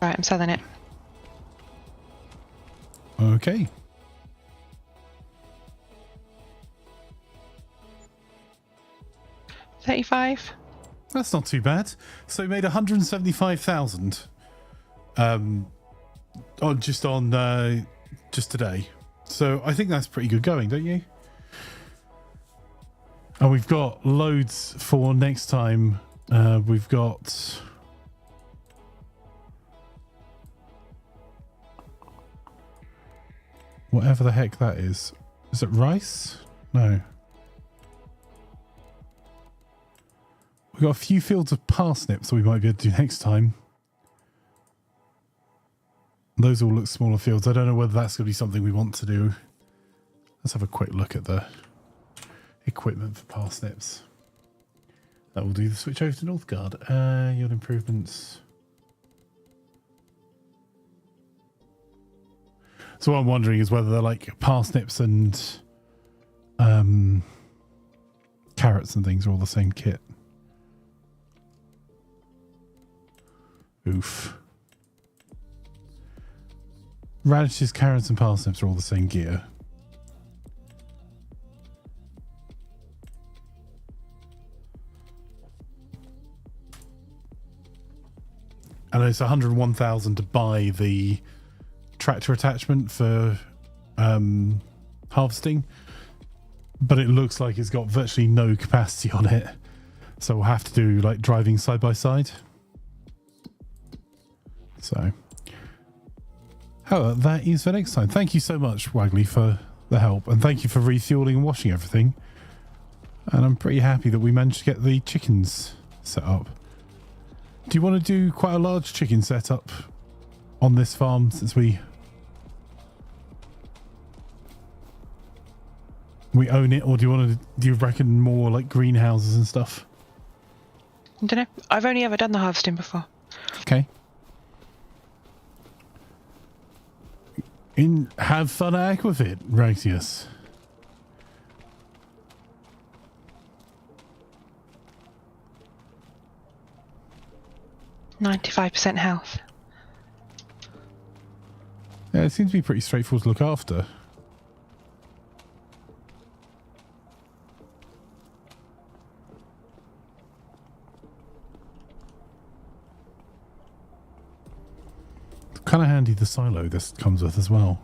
Right, I'm selling it. Okay. $35. That's not too bad. So we made 175,000 just today. So I think that's pretty good going, don't you? And we've got loads for next time. We've got whatever the heck that is. Is it rice? No. We've got a few fields of parsnips that we might be able to do next time. Those all look smaller fields. I don't know whether that's going to be something we want to do. Let's have a quick look at the equipment for parsnips. That will do the switch over to Northgard. Yield improvements. So what I'm wondering is whether they're like parsnips and carrots and things are all the same kit. Oof. Radishes, carrots and parsnips are all the same gear. And it's 101,000 to buy the tractor attachment for harvesting. But it looks like it's got virtually no capacity on it. So we'll have to do like driving side by side. So, however, that is for next time. Thank you so much, Wagley, for the help. And thank you for refueling and washing everything. And I'm pretty happy that we managed to get the chickens set up. Do you want to do quite a large chicken setup on this farm since we own it? Or do you reckon more like greenhouses and stuff? I don't know. I've only ever done the harvesting before. Okay. Have fun at Aquafit, Raxius. %95 health. Yeah, it seems to be pretty straightforward to look after. Kind of handy the silo this comes with as well.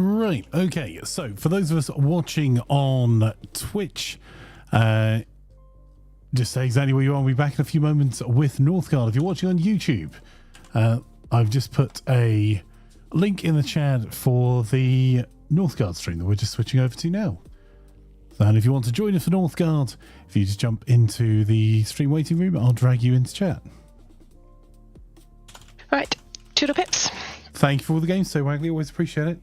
Right, okay, so for those of us watching on Twitch, just say exactly where you are. We'll be back in a few moments with Northgard. If you're watching on YouTube, I've just put a link in the chat for the Northgard stream that we're just switching over to now. And if you want to join us for Northgard, if you just jump into the stream waiting room, I'll drag you into chat. Right, toodle pips. Thank you for all the games, so Wagley. Always appreciate it.